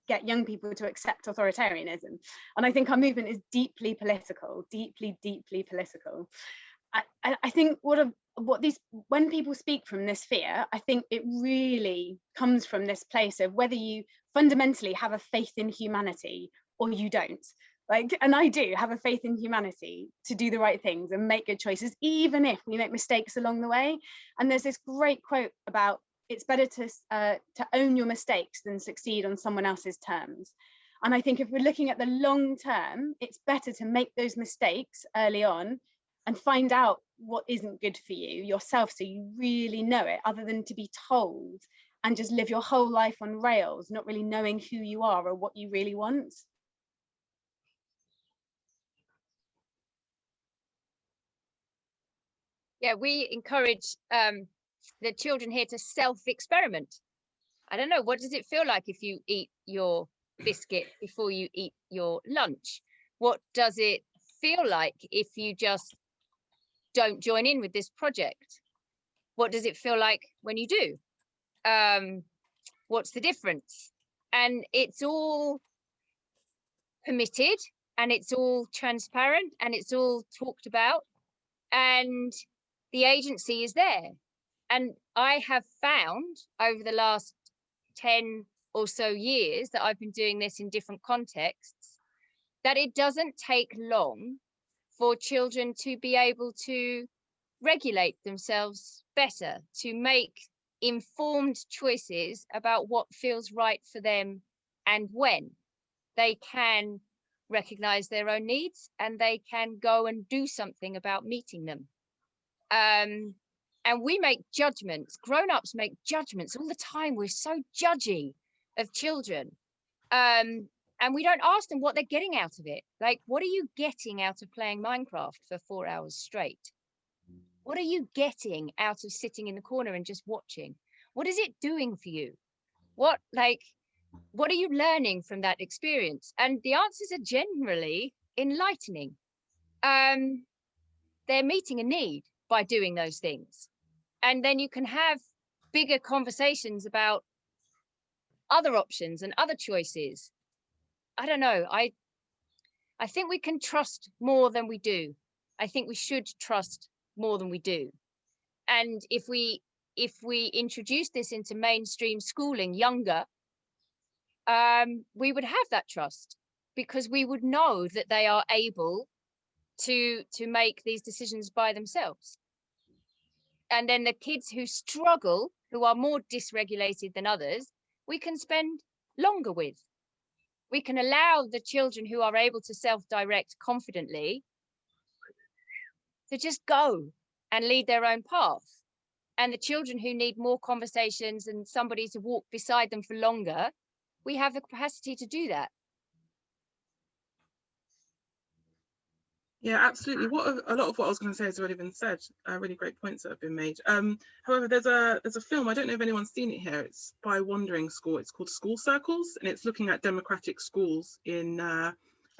get young people to accept authoritarianism. And I think our movement is deeply political, deeply political. I think when people speak from this fear, I think it really comes from this place of whether you fundamentally have a faith in humanity or you don't. Like, and I do have a faith in humanity to do the right things and make good choices, even if we make mistakes along the way. And there's this great quote about it's better to own your mistakes than succeed on someone else's terms. And I think if we're looking at the long term, it's better to make those mistakes early on and find out what isn't good for you yourself, so you really know it, other than to be told and just live your whole life on rails, not really knowing who you are or what you really want. Yeah, we encourage the children here to self-experiment. I don't know, what does it feel like if you eat your biscuit before you eat your lunch? What does it feel like if you just don't join in with this project? What does it feel like when you do? What's the difference? And it's all permitted, and it's all transparent, and it's all talked about, and the agency is there. And I have found over the last 10 or so years that I've been doing this in different contexts, that it doesn't take long for children to be able to regulate themselves better, to make informed choices about what feels right for them and when. They can recognize their own needs and they can go and do something about meeting them. And we make judgments, grown-ups make judgments all the time. We're so judgy of children. And we don't ask them what they're getting out of it. Like, what are you getting out of playing Minecraft for 4 hours straight? What are you getting out of sitting in the corner and just watching? What is it doing for you? What are you learning from that experience? And the answers are generally enlightening. They're meeting a need by doing those things. And then you can have bigger conversations about other options and other choices. I don't know. I think we can trust more than we do. I think we should trust more than we do. And if we introduce this into mainstream schooling younger, we would have that trust, because we would know that they are able to make these decisions by themselves. And then the kids who struggle, who are more dysregulated than others, we can spend longer with. We can allow the children who are able to self-direct confidently to just go and lead their own path. And the children who need more conversations and somebody to walk beside them for longer, we have the capacity to do that. Yeah, absolutely. A lot of what I was going to say has already been said. Really great points that have been made. However, there's a film, I don't know if anyone's seen it here. It's by Wandering School. It's called School Circles, and it's looking at democratic schools in, I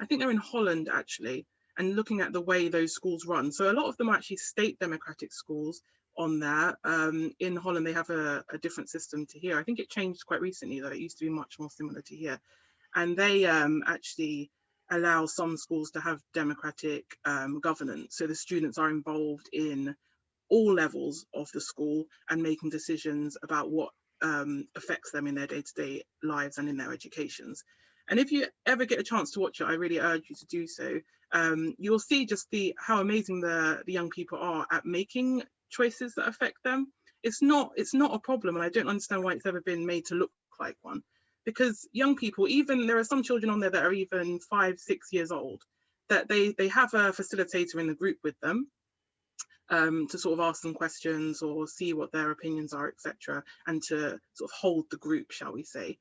think they're in Holland actually, and looking at the way those schools run. So a lot of them are actually state democratic schools on there. In Holland, they have a different system to here. I think it changed quite recently, though. It used to be much more similar to here. And they actually allow some schools to have democratic governance. So the students are involved in all levels of the school and making decisions about what affects them in their day-to-day lives and in their educations. And if you ever get a chance to watch it, I really urge you to do so. You'll see just how amazing the young people are at making choices that affect them. It's not a problem, and I don't understand why it's ever been made to look like one. Because young people, even there are some children on there that are even 5, 6 years old, that they have a facilitator in the group with them to sort of ask them questions or see what their opinions are, etc., and to sort of hold the group, shall we say.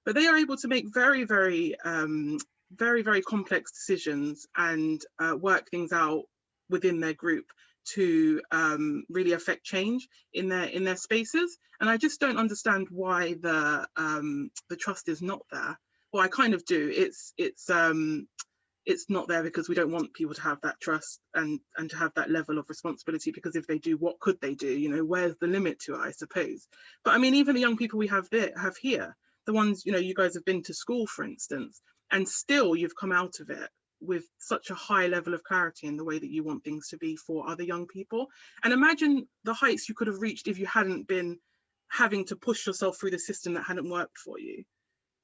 But they are able to make very, very, very complex decisions and work things out within their group to really affect change in their spaces. And I just don't understand why the trust is not there. Well, I kind of do. It's not there because we don't want people to have that trust and to have that level of responsibility, because if they do, what could they do? You know, where's the limit to it, I suppose. But I mean, even the young people we have here, the ones, you know, you guys have been to school, for instance, and still you've come out of it with such a high level of clarity in the way that you want things to be for other young people. And imagine the heights you could have reached if you hadn't been having to push yourself through the system that hadn't worked for you.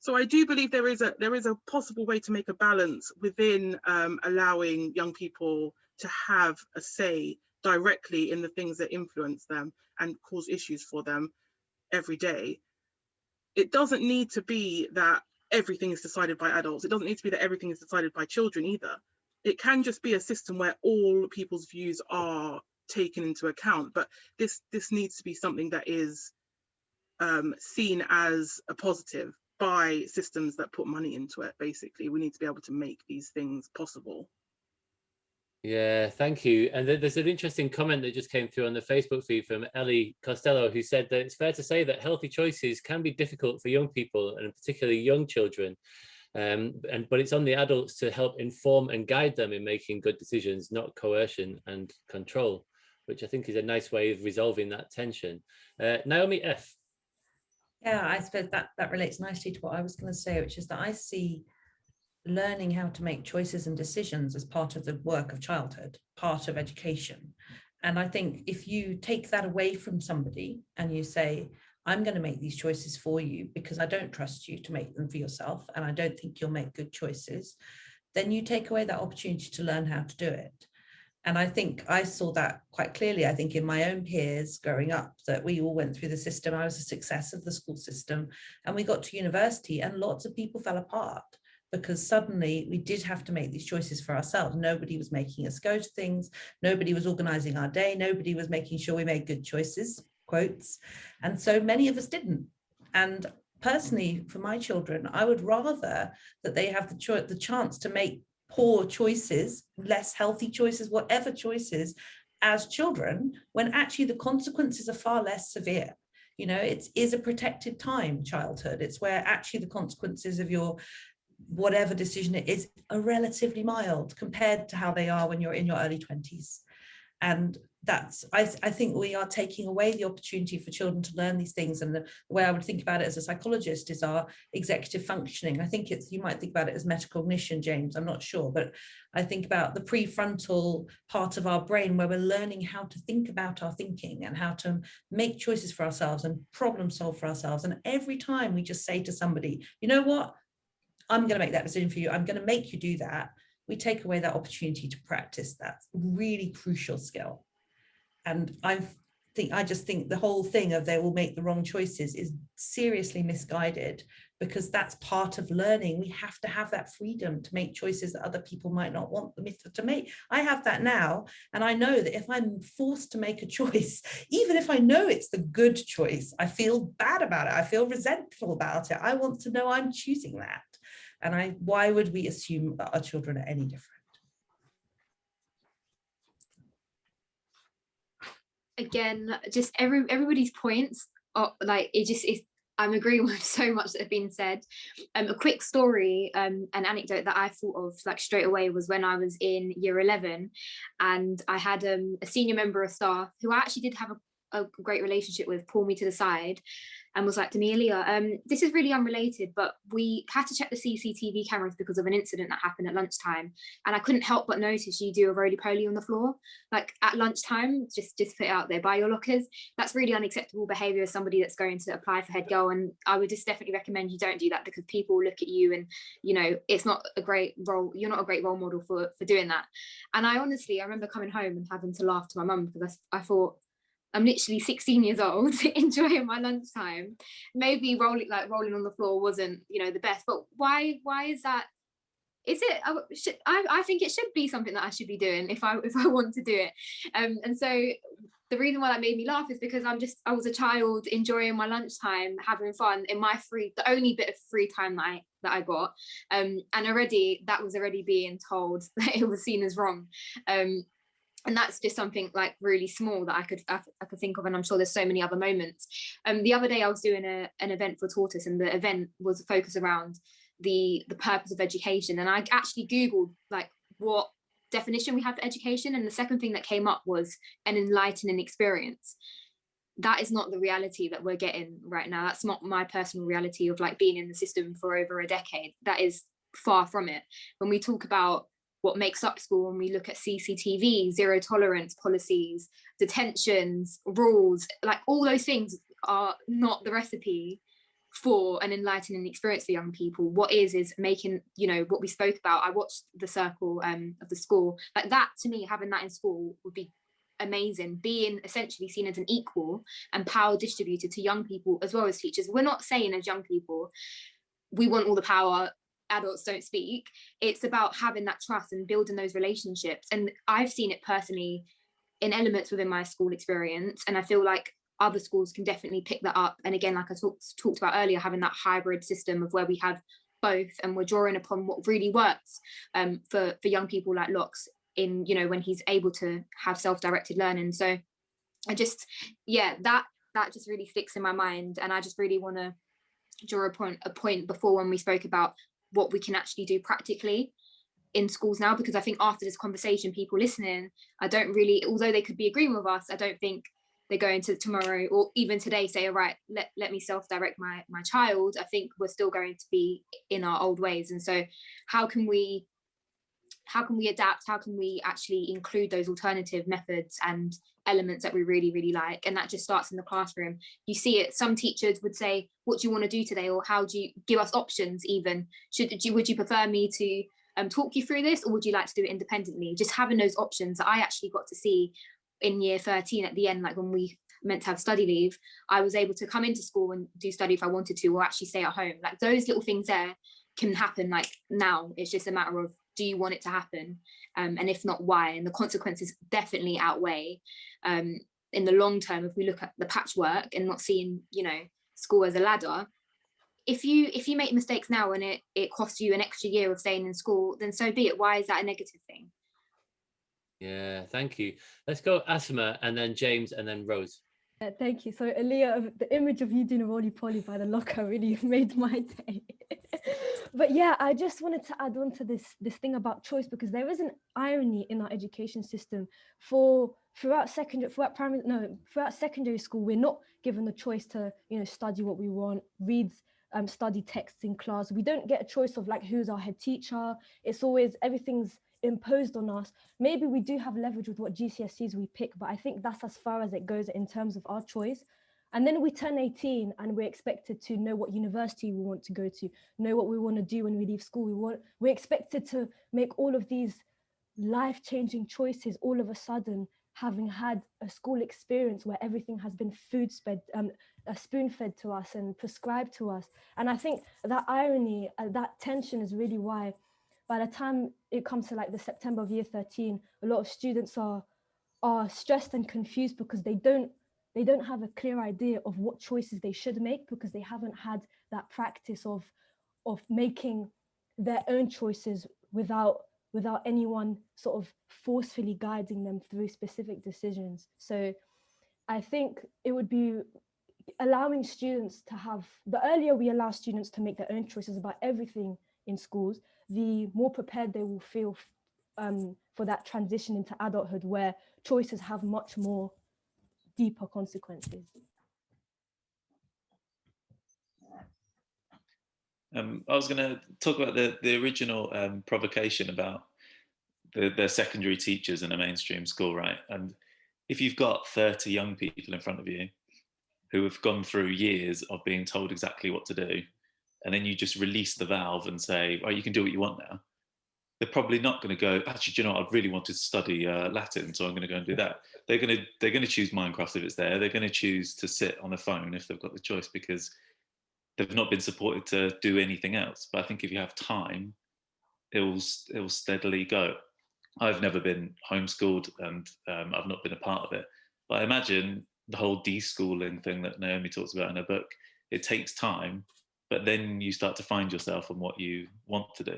So I do believe there is a possible way to make a balance within allowing young people to have a say directly in the things that influence them and cause issues for them every day. It doesn't need to be that everything is decided by adults. It doesn't need to be that everything is decided by children either. It can just be a system where all people's views are taken into account. But this needs to be something that is seen as a positive by systems that put money into it. Basically, we need to be able to make these things possible. Yeah, thank you. And there's an interesting comment that just came through on the Facebook feed from Ellie Costello, who said that it's fair to say that healthy choices can be difficult for young people, and particularly young children. But it's on the adults to help inform and guide them in making good decisions, not coercion and control, which I think is a nice way of resolving that tension. Naomi F. Yeah, I suppose that relates nicely to what I was going to say, which is that I see learning how to make choices and decisions as part of the work of childhood, part of education. And I think if you take that away from somebody and you say, I'm going to make these choices for you because I don't trust you to make them for yourself, and I don't think you'll make good choices, then you take away that opportunity to learn how to do it. And I think I saw that quite clearly, I think, in my own peers growing up, that we all went through the system. I was a success of the school system, and we got to university and lots of people fell apart because suddenly we did have to make these choices for ourselves. Nobody was making us go to things. Nobody was organizing our day. Nobody was making sure we made good choices, quotes. And so many of us didn't. And personally, for my children, I would rather that they have the chance to make poor choices, less healthy choices, whatever choices as children, when actually the consequences are far less severe. You know, it is a protected time, childhood. It's where actually the consequences of your whatever decision it is are relatively mild compared to how they are when you're in your early 20s. And that's, I think we are taking away the opportunity for children to learn these things. And the way I would think about it as a psychologist is our executive functioning. I think you might think about it as metacognition, James, I'm not sure, but I think about the prefrontal part of our brain where we're learning how to think about our thinking and how to make choices for ourselves and problem solve for ourselves. And every time we just say to somebody, you know what, I'm going to make that decision for you, I'm going to make you do that, we take away that opportunity to practice that really crucial skill. And I just think the whole thing of they will make the wrong choices is seriously misguided, because that's part of learning. We have to have that freedom to make choices that other people might not want them to make. I have that now, and I know that if I'm forced to make a choice, even if I know it's the good choice, I feel bad about it. I feel resentful about it. I want to know I'm choosing that. And why would we assume that our children are any different? Again, just everybody's points are like, I'm agreeing with so much that have been said. A quick story, an anecdote that I thought of like straight away was when I was in year 11, and I had a senior member of staff who I actually did have a great relationship with pull me to the side and was like to me, Aaliyah, this is really unrelated, but we had to check the CCTV cameras because of an incident that happened at lunchtime, and I couldn't help but notice you do a roly-poly on the floor, like at lunchtime, just put it out there by your lockers. That's really unacceptable behaviour as somebody that's going to apply for head girl, and I would just definitely recommend you don't do that, because people look at you and, you know, it's not a great role, you're not a great role model for doing that. And I remember coming home and having to laugh to my mum, because I thought, I'm literally 16 years old, enjoying my lunchtime. Maybe rolling on the floor wasn't, you know, the best, but why is that? Is it? I think it should be something that I should be doing if I want to do it. And so the reason why that made me laugh is because I was a child enjoying my lunchtime, having fun in the only bit of free time that I got, and already that was already being told that it was seen as wrong. And that's just something like really small that I could think of, and I'm sure there's so many other moments. The other day I was doing an event for Tortoise, and the event was focused around the purpose of education, and I actually googled like what definition we have for education, and the second thing that came up was an enlightening experience. That is not the reality that we're getting right now. That's not my personal reality of like being in the system for over a decade. That is far from it. When we talk about what makes up school, when we look at CCTV, zero tolerance policies, detentions, rules, like all those things are not the recipe for an enlightening experience for young people. What is making, you know, what we spoke about. I watched The Circle of the school. Like that, to me, having that in school would be amazing. Being essentially seen as an equal and power distributed to young people as well as teachers. We're not saying as young people, we want all the power, adults don't speak. It's about having that trust and building those relationships. And I've seen it personally in elements within my school experience, and I feel like other schools can definitely pick that up. And again, like I talked about earlier, having that hybrid system of where we have both, and we're drawing upon what really works for young people like Lox in, you know, when he's able to have self-directed learning. So I just, yeah, that just really sticks in my mind. And I just really want to draw a point before when we spoke about what we can actually do practically in schools now, because I think after this conversation, people listening, I don't really, although they could be agreeing with us, I don't think they're going to tomorrow or even today say, all right, let me self-direct my child. I think we're still going to be in our old ways. And so how can we adapt? How can we actually include those alternative methods and elements that we really, really like? And that just starts in the classroom. You see it, some teachers would say, what do you want to do today? Or how do you give us options even? Would you prefer me to talk you through this, or would you like to do it independently? Just having those options that I actually got to see in year 13 at the end, like when we meant to have study leave, I was able to come into school and do study if I wanted to, or actually stay at home. Like those little things there can happen like now. It's just a matter of, do you want it to happen? And if not, why? And the consequences definitely outweigh in the long term. If we look at the patchwork and not seeing, you know, school as a ladder, if you make mistakes now and it costs you an extra year of staying in school, then so be it. Why is that a negative thing? Yeah, thank you. Let's go Asma, and then James, and then Rose. Thank you. So Aaliyah, the image of you doing a roly-poly by the locker really made my day. But yeah, I just wanted to add on to this thing about choice, because there is an irony in our education system. Throughout secondary school, we're not given the choice to, you know, study what we want, read study texts in class. We don't get a choice of like who's our head teacher. It's always, everything's imposed on us. Maybe we do have leverage with what GCSEs we pick, but I think that's as far as it goes in terms of our choice. And then we turn 18 and we're expected to know what university we want to go to, know what we want to do when we leave school. We're expected to make all of these life-changing choices all of a sudden, having had a school experience where everything has been spoon-fed to us and prescribed to us. And I think that irony, that tension is really why by the time it comes to like the September of year 13, a lot of students are stressed and confused because they don't have a clear idea of what choices they should make, because they haven't had that practice of making their own choices without anyone sort of forcefully guiding them through specific decisions. So I think it would be allowing students to have, the earlier we allow students to make their own choices about everything in schools, the more prepared they will feel for that transition into adulthood, where choices have much more deeper consequences. I was going to talk about the original provocation about the secondary teachers in a mainstream school, right? And if you've got 30 young people in front of you who have gone through years of being told exactly what to do, and then you just release the valve and say, "Oh, you can do what you want now," they're probably not going to go, "Actually, do you know what? I really wanted to study Latin, so I'm going to go and do that." They're going to choose Minecraft if it's there. They're going to choose to sit on a phone if they've got the choice, because they've not been supported to do anything else. But I think if you have time, it will steadily go. I've never been homeschooled, and I've not been a part of it. But I imagine the whole deschooling thing that Naomi talks about in her book, it takes time, but then you start to find yourself on what you want to do.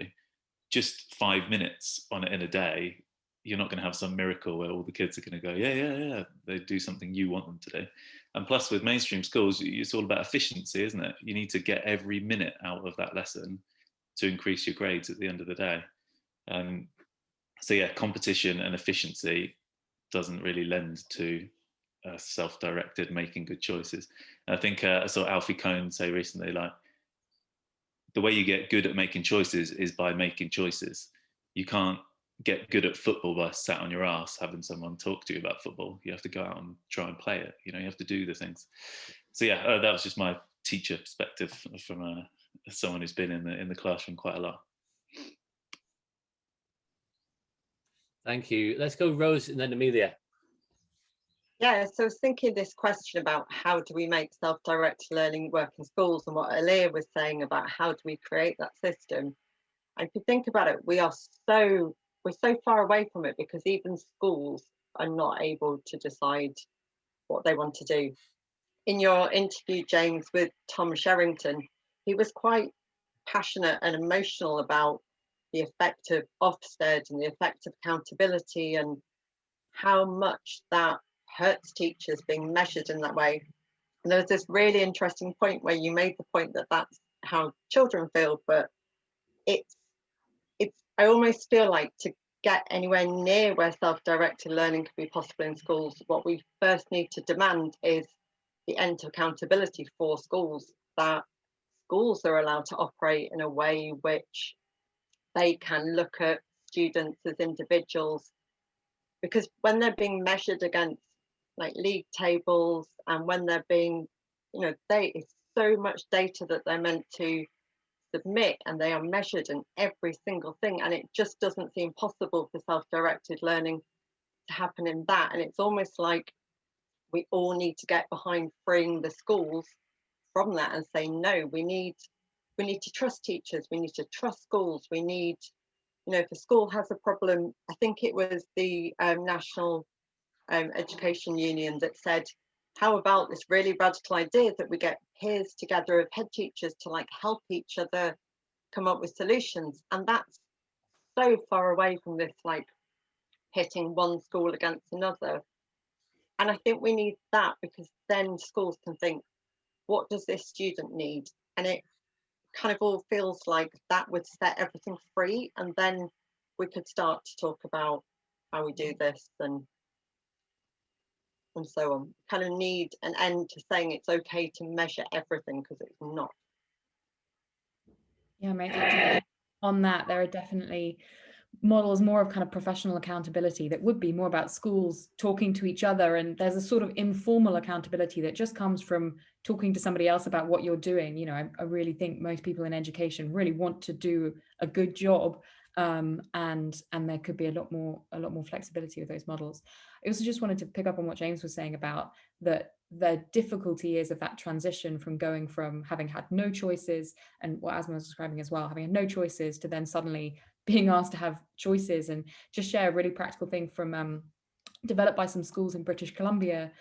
Just 5 minutes on it in a day you're not going to have some miracle where all the kids are going to go, yeah, they do something you want them to do. And plus with mainstream schools, it's all about efficiency, isn't it? You need to get every minute out of that lesson to increase your grades at the end of the day. So yeah, competition and efficiency doesn't really lend to self-directed making good choices. And I think I saw Alfie Kohn say recently, like, the way you get good at making choices is by making choices. You can't get good at football by sat on your ass having someone talk to you about football. You have to go out and try and play it. You know, you have to do the things. So yeah, that was just my teacher perspective from someone who's been in the classroom quite a lot. Thank you. Let's go Rose and then Amelia. Yeah, so I was thinking this question about how do we make self-directed learning work in schools, and what Aaliyah was saying about how do we create that system. And if you think about it, we're so far away from it, because even schools are not able to decide what they want to do. In your interview, James, with Tom Sherrington, he was quite passionate and emotional about the effect of Ofsted and the effect of accountability, and how much that hurts teachers being measured in that way. And there's this really interesting point where you made the point that that's how children feel, but it's I almost feel like to get anywhere near where self-directed learning could be possible in schools, what we first need to demand is the end to accountability for schools, that schools are allowed to operate in a way which they can look at students as individuals, because when they're being measured against like league tables, and when they're being, it's so much data that they're meant to submit, and they are measured in every single thing, and it just doesn't seem possible for self-directed learning to happen in that. And it's almost like we all need to get behind freeing the schools from that and say, no, we need to trust teachers, we need to trust schools, we need, if a school has a problem, I think it was the National Education Union that said, how about this really radical idea that we get peers together of head teachers to like help each other come up with solutions? And that's so far away from this like pitting one school against another. And I think we need that, because then schools can think, what does this student need? And it kind of all feels like that would set everything free, and then we could start to talk about how we do this and so on. Kind of need an end to saying it's okay to measure everything, because it's not. Yeah, maybe on that, there are definitely models more of kind of professional accountability that would be more about schools talking to each other, and there's a sort of informal accountability that just comes from talking to somebody else about what you're doing. I really think most people in education really want to do a good job, and there could be a lot more flexibility with those models. I also just wanted to pick up on what James was saying about that the difficulty is of that transition from going from having had no choices, and what Asma was describing as well, having had no choices, to then suddenly being asked to have choices. And just share a really practical thing from developed by some schools in British Columbia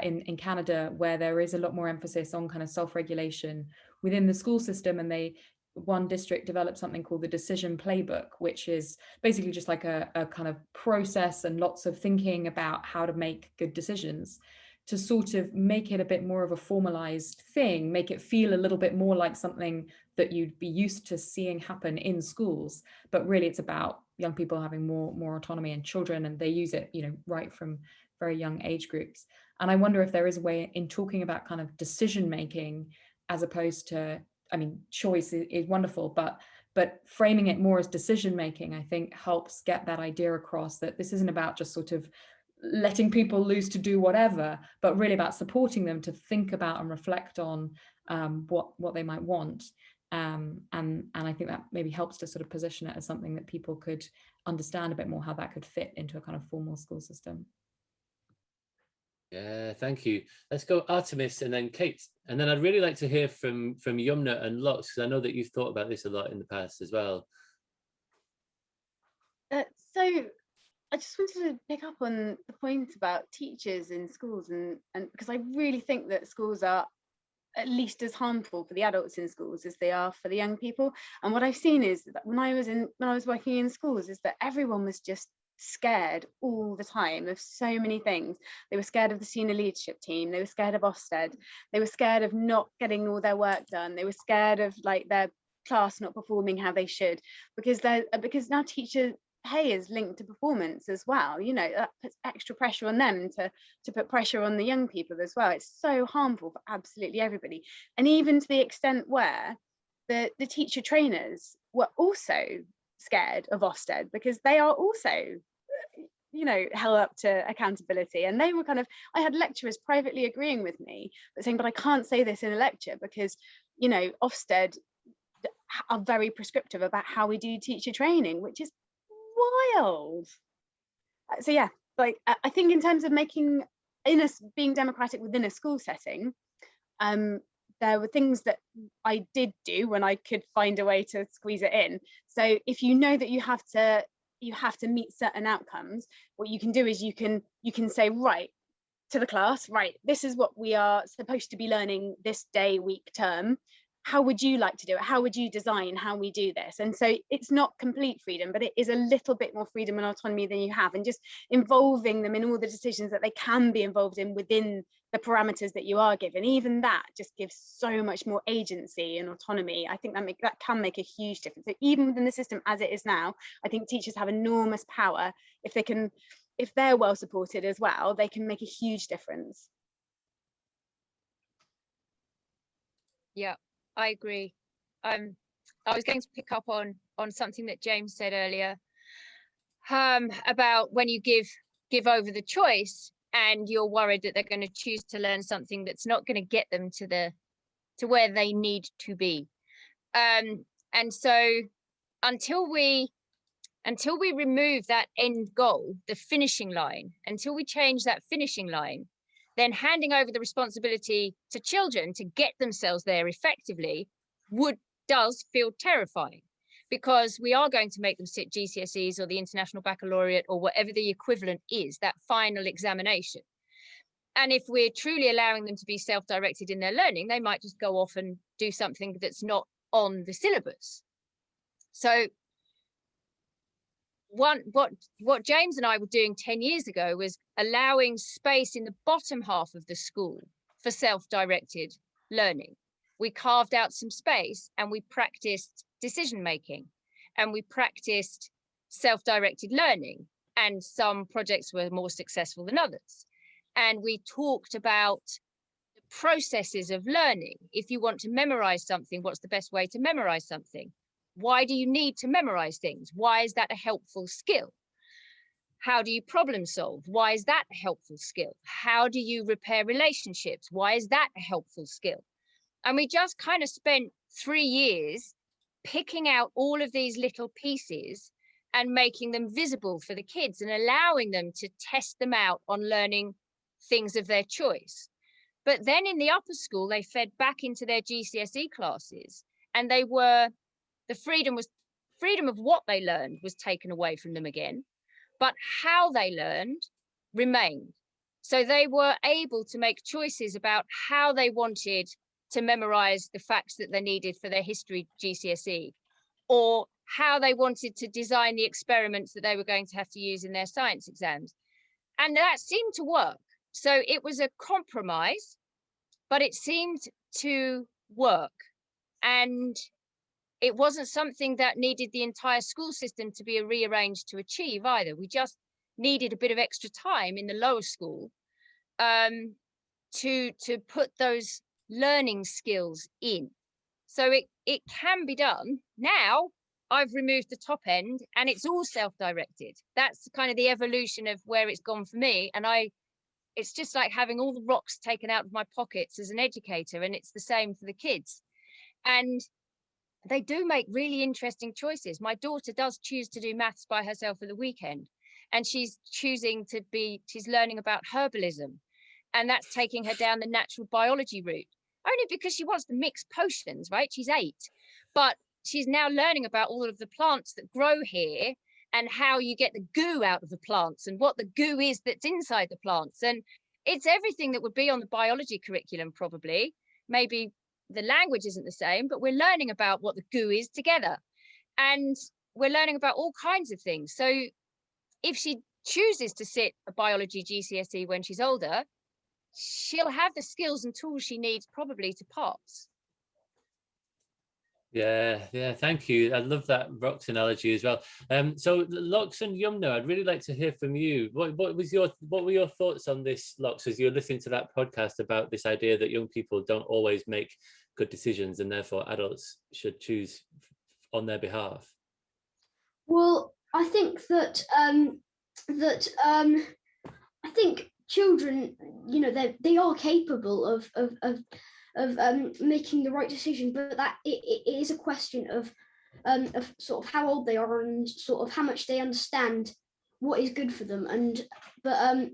in Canada, where there is a lot more emphasis on kind of self-regulation within the school system. And one district developed something called the Decision Playbook, which is basically just like a kind of process and lots of thinking about how to make good decisions, to sort of make it a bit more of a formalized thing, make it feel a little bit more like something that you'd be used to seeing happen in schools. But really it's about young people having more autonomy, and children, and they use it, right from very young age groups. And I wonder if there is a way in talking about kind of decision making, as opposed to, choice is wonderful, but framing it more as decision making, I think helps get that idea across, that this isn't about just sort of letting people loose to do whatever, but really about supporting them to think about and reflect on what they might want. And I think that maybe helps to sort of position it as something that people could understand a bit more, how that could fit into a kind of formal school system. Yeah, thank you. Let's go Artemis and then Kate. And then I'd really like to hear from Yumna and Lox, because I know that you've thought about this a lot in the past as well. So I just wanted to pick up on the point about teachers in schools, and because I really think that schools are at least as harmful for the adults in schools as they are for the young people. And what I've seen is that when I was working in schools, is that everyone was just scared all the time of so many things. They were scared of the senior leadership team, they were scared of Ofsted, they were scared of not getting all their work done, they were scared of like their class not performing how they should, because now teacher pay is linked to performance as well. You know, that puts extra pressure on them to put pressure on the young people as well. It's so harmful for absolutely everybody. And even to the extent where the teacher trainers were also scared of Ofsted, because they are also, you know, held up to accountability. And they were kind of, I had lecturers privately agreeing with me, but saying, but I can't say this in a lecture because, you know, Ofsted are very prescriptive about how we do teacher training, which is wild. So yeah, like I think in terms of being democratic within a school setting, there were things that I did do when I could find a way to squeeze it in. So if you know that you have to meet certain outcomes, what you can do is you can say, right, to the class, right, this is what we are supposed to be learning this day, week, term. How would you like to do it? How would you design how we do this? And so it's not complete freedom, but it is a little bit more freedom and autonomy than you have, and just involving them in all the decisions that they can be involved in within the parameters that you are given. Even that just gives so much more agency and autonomy. I think that can make a huge difference. So even within the system as it is now, I think teachers have enormous power. If they're well supported as well, they can make a huge difference. Yeah, I agree. I was going to pick up on something that James said earlier, about when you give over the choice and you're worried that they're going to choose to learn something that's not going to get them to where they need to be. And so until we remove that end goal, the finishing line, until we change that finishing line, then handing over the responsibility to children to get themselves there effectively does feel terrifying, because we are going to make them sit GCSEs or the International Baccalaureate or whatever the equivalent is, that final examination. And if we're truly allowing them to be self-directed in their learning, they might just go off and do something that's not on the syllabus. So what James and I were doing 10 years ago was allowing space in the bottom half of the school for self-directed learning. We carved out some space and we practiced decision making, and we practiced self-directed learning, and some projects were more successful than others. And we talked about the processes of learning. If you want to memorize something, what's the best way to memorize something? Why do you need to memorize things? Why is that a helpful skill? How do you problem solve? Why is that a helpful skill? How do you repair relationships? Why is that a helpful skill? And we just kind of spent 3 years picking out all of these little pieces and making them visible for the kids and allowing them to test them out on learning things of their choice. But then in the upper school, they fed back into their GCSE classes, and the freedom of what they learned was taken away from them again, but how they learned remained. So they were able to make choices about how they wanted to memorize the facts that they needed for their history GCSE, or how they wanted to design the experiments that they were going to have to use in their science exams. And that seemed to work. So it was a compromise, but it seemed to work. And it wasn't something that needed the entire school system to be rearranged to achieve either. We just needed a bit of extra time in the lower school to put those learning skills in. So it can be done. Now I've removed the top end and it's all self-directed. That's kind of the evolution of where it's gone for me. And it's just like having all the rocks taken out of my pockets as an educator, and it's the same for the kids. And they do make really interesting choices. My daughter does choose to do maths by herself at the weekend, and she's learning about herbalism, and that's taking her down the natural biology route, only because she wants to mix potions, right? She's 8, but she's now learning about all of the plants that grow here and how you get the goo out of the plants and what the goo is that's inside the plants. And it's everything that would be on the biology curriculum, probably. Maybe the language isn't the same, but we're learning about what the goo is together. And we're learning about all kinds of things. So if she chooses to sit a biology GCSE when she's older, she'll have the skills and tools she needs probably to pass. Yeah, thank you. I love that rocks analogy as well. So Lox and Yumna, I'd really like to hear from you. What were your thoughts on this, Lox, as you're listening to that podcast about this idea that young people don't always make good decisions and therefore adults should choose on their behalf? Well, I think that I think children, you know, they are capable of making the right decision, but that it is a question of sort of how old they are and sort of how much they understand what is good for them. But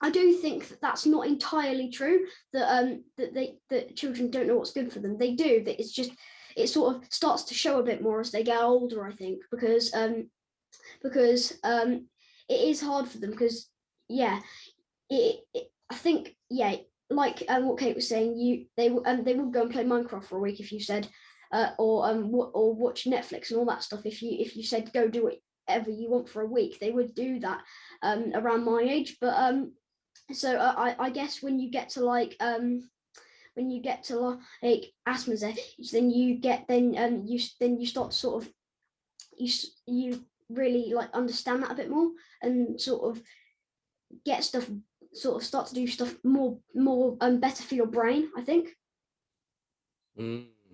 I do think that that's not entirely true. That children don't know what's good for them. They do. That it's just, it sort of starts to show a bit more as they get older, I think, because it is hard for them, because I think like what Kate was saying, they would go and play Minecraft for a week if you said or watch Netflix and all that stuff. If you said go do whatever you want for a week, they would do that around my age. But so I guess when you get to like Asma's age, then you start to sort of you really like understand that a bit more and sort of get stuff, sort of start to do stuff more better for your brain, I think.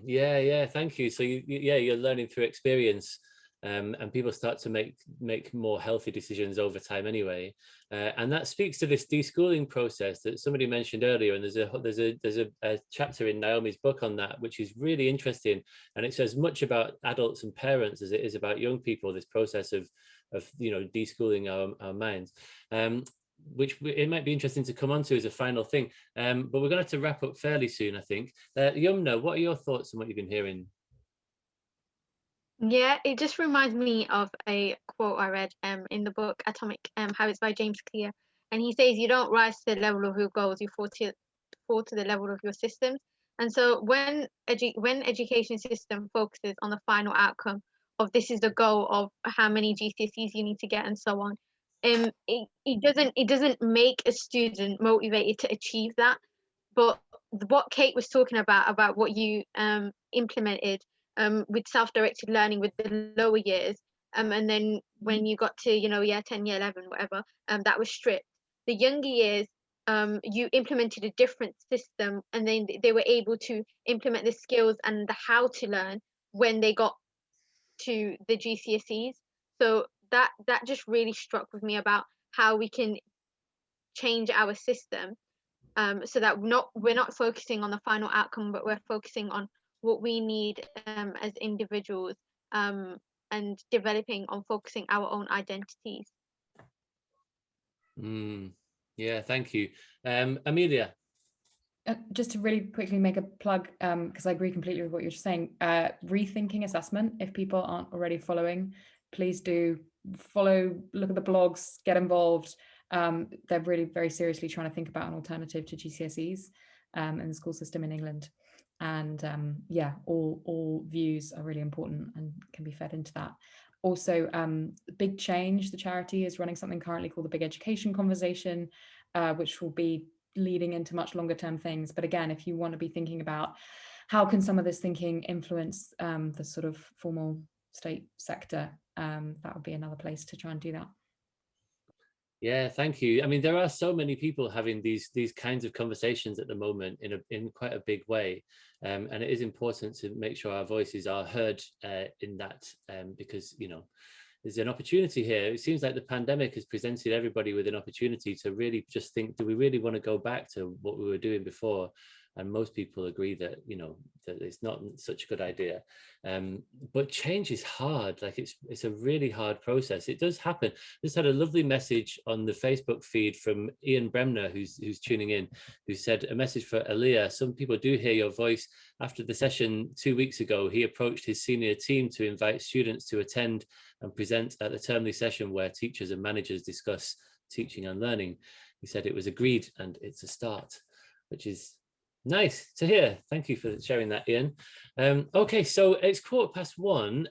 Yeah, thank you. So you're learning through experience, and people start to make more healthy decisions over time anyway, and that speaks to this deschooling process that somebody mentioned earlier. And there's a chapter in Naomi's book on that, which is really interesting, and it says much about adults and parents as it is about young people. This process of deschooling our minds. Which it might be interesting to come on to as a final thing, but we're going to have to wrap up fairly soon, I think. Yumna, what are your thoughts on what you've been hearing? Yeah, it just reminds me of a quote I read in the book Atomic Habits by James Clear, and he says you don't rise to the level of your goals, you fall to the level of your systems. And so when education system focuses on the final outcome of this is the goal of how many GCSEs you need to get and so on, it doesn't make a student motivated to achieve that. But what Kate was talking about what you implemented with self-directed learning with the lower years, and then when you got to year 10, year 11, whatever, that was stripped. The younger years, you implemented a different system, and then they were able to implement the skills and the how to learn when they got to the GCSEs. So that just really struck with me about how we can change our system, so that we're not focusing on the final outcome, but we're focusing on what we need as individuals, and developing on focusing our own identities. Yeah, thank you. Amelia? Just to really quickly make a plug, because I agree completely with what you're saying, Rethinking Assessment, if people aren't already following, please do follow, look at the blogs, get involved. They're really very seriously trying to think about an alternative to GCSEs in the school system in England. And all views are really important and can be fed into that. Also, Big Change, the charity, is running something currently called the Big Education Conversation, which will be leading into much longer term things. But again, if you want to be thinking about how can some of this thinking influence the sort of formal state sector, that would be another place to try and do that. Yeah, thank you. I mean, there are so many people having these kinds of conversations at the moment in quite a big way, and it is important to make sure our voices are heard in that, because there's an opportunity here. It seems like the pandemic has presented everybody with an opportunity to really just think, do we really want to go back to what we were doing before? And most people agree that that it's not such a good idea. But change is hard. Like it's a really hard process. It does happen. Just had a lovely message on the Facebook feed from Ian Bremner, who's tuning in, who said a message for Aliyah. Some people do hear your voice. After the session 2 weeks ago, he approached his senior team to invite students to attend and present at the termly session where teachers and managers discuss teaching and learning. He said it was agreed and it's a start, which is Nice to hear. Thank you for sharing that, Ian. Okay, so it's 1:15.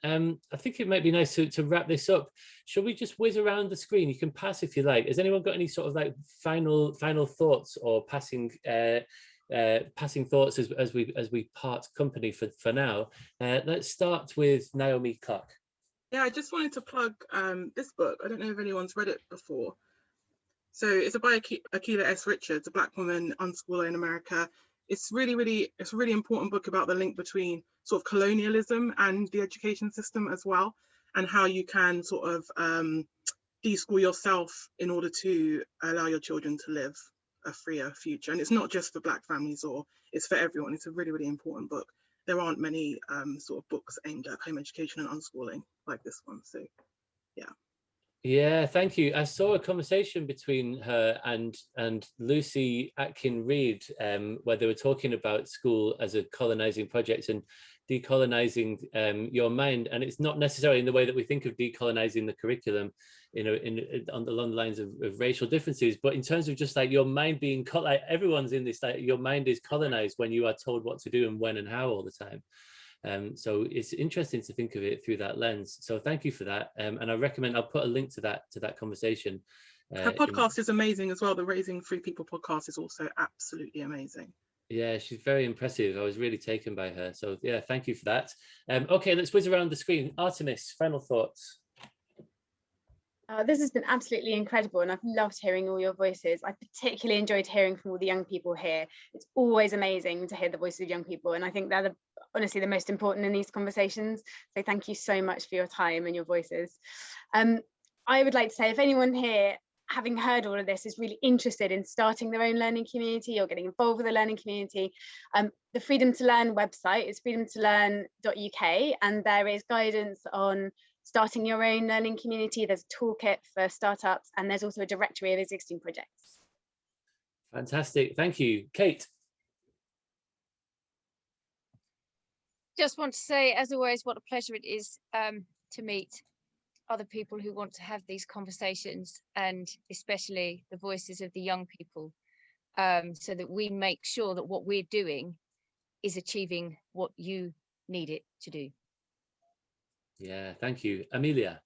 I think it might be nice to wrap this up. Shall we just whiz around the screen? You can pass if you like. Has anyone got any sort of like final thoughts or passing thoughts as we part company for now? Let's start with Naomi Clark. Yeah, I just wanted to plug this book. I don't know if anyone's read it before. So it's by Akilah S. Richards, a Black woman unschooler in America. It's a really important book about the link between sort of colonialism and the education system as well, and how you can sort of de-school yourself in order to allow your children to live a freer future. And it's not just for Black families, or it's for everyone. It's a really, really important book. There aren't many sort of books aimed at home education and unschooling like this one. So yeah. Yeah, thank you. I saw a conversation between her and Lucy Atkin-Reid, where they were talking about school as a colonizing project and decolonizing your mind. And it's not necessarily in the way that we think of decolonizing the curriculum, you know, along the lines of racial differences, but in terms of just like your mind being like everyone's in this, like your mind is colonized when you are told what to do and when and how all the time. So it's interesting to think of it through that lens. So thank you for that. And I recommend, I'll put a link to that conversation. Her podcast is amazing as well. The Raising Free People podcast is also absolutely amazing. Yeah, she's very impressive. I was really taken by her. So yeah, thank you for that. Okay, let's whiz around the screen. Artemis, final thoughts. This has been absolutely incredible, and I've loved hearing all your voices. I particularly enjoyed hearing from all the young people here. It's always amazing to hear the voices of young people, and I think they're honestly the most important in these conversations. So thank you so much for your time and your voices. I would like to say, if anyone here, having heard all of this, is really interested in starting their own learning community or getting involved with the learning community, the Freedom to Learn website is freedomtolearn.uk, and there is guidance on starting your own learning community. There's a toolkit for startups, and there's also a directory of existing projects. Fantastic, thank you. Kate. Just want to say, as always, what a pleasure it is to meet other people who want to have these conversations, and especially the voices of the young people, so that we make sure that what we're doing is achieving what you need it to do. Yeah, thank you. Amelia.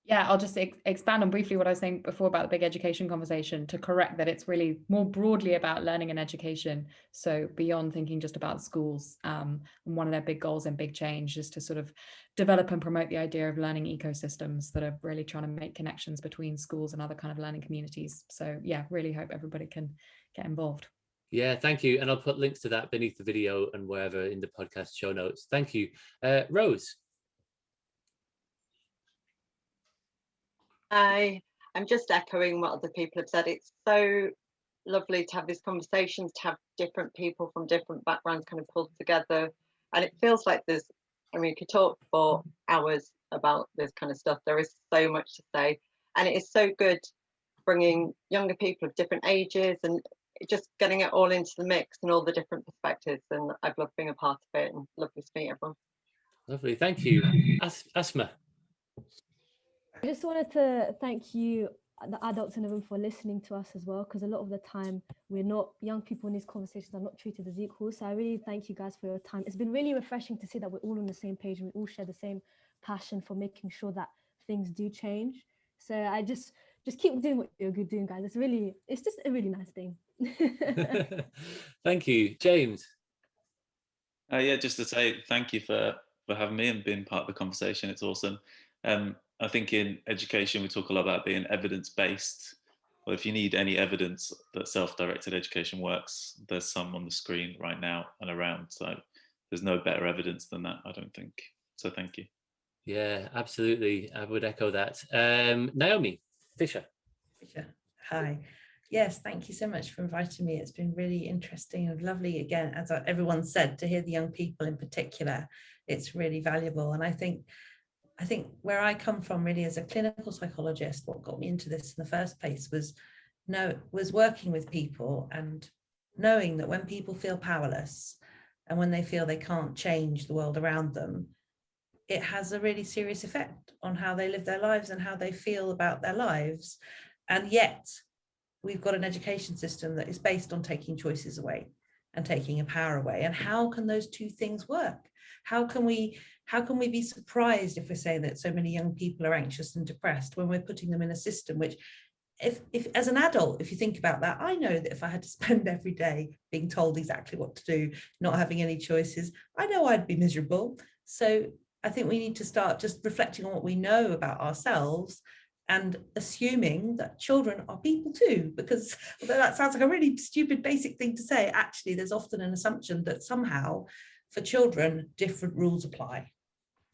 Yeah, I'll just expand on briefly what I was saying before about the big education conversation, to correct that it's really more broadly about learning and education. So beyond thinking just about schools, and one of their big goals and big change is to sort of develop and promote the idea of learning ecosystems that are really trying to make connections between schools and other kind of learning communities. So yeah, really hope everybody can get involved. Yeah, thank you. And I'll put links to that beneath the video and wherever in the podcast show notes. Thank you. Rose. I'm just echoing what other people have said. It's so lovely to have these conversations, to have different people from different backgrounds kind of pulled together. And it feels like there's, I mean, you could talk for hours about this kind of stuff. There is so much to say. And it is so good bringing younger people of different ages and just getting it all into the mix and all the different perspectives. And I've loved being a part of it, and lovely to meet everyone. Lovely, thank you. Asma. I just wanted to thank you, the adults in the room, for listening to us as well, because a lot of the time young people in these conversations are not treated as equals. So I really thank you guys for your time. It's been really refreshing to see that we're all on the same page and we all share the same passion for making sure that things do change. So I just keep doing what you're doing, guys. It's just a really nice thing. Thank you. James. Yeah, just to say thank you for having me and being part of the conversation. It's awesome. I think in education, we talk a lot about being evidence-based. Well, if you need any evidence that self-directed education works, there's some on the screen right now and around. So there's no better evidence than that, I don't think. So thank you. Yeah, absolutely. I would echo that. Naomi Fisher. Hi. Yes, thank you so much for inviting me. It's been really interesting and lovely, again, as everyone said, to hear the young people in particular. It's really valuable. And I think where I come from really as a clinical psychologist, what got me into this in the first place was working with people and knowing that when people feel powerless and when they feel they can't change the world around them, it has a really serious effect on how they live their lives and how they feel about their lives. And yet we've got an education system that is based on taking choices away and taking a power away. And how can those two things work? How can we be surprised if we're saying that so many young people are anxious and depressed when we're putting them in a system which, if as an adult, if you think about that, I know that if I had to spend every day being told exactly what to do, not having any choices, I know I'd be miserable. So I think we need to start just reflecting on what we know about ourselves and assuming that children are people too, because although that sounds like a really stupid basic thing to say, actually there's often an assumption that somehow for children different rules apply.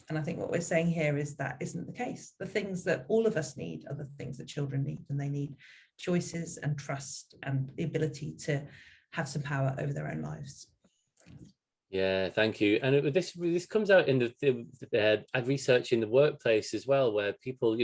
And I think what we're saying here is that isn't the case. The things that all of us need are the things that children need, and they need choices and trust and the ability to have some power over their own lives. Yeah, thank you. And this comes out in the research in the workplace as well, where people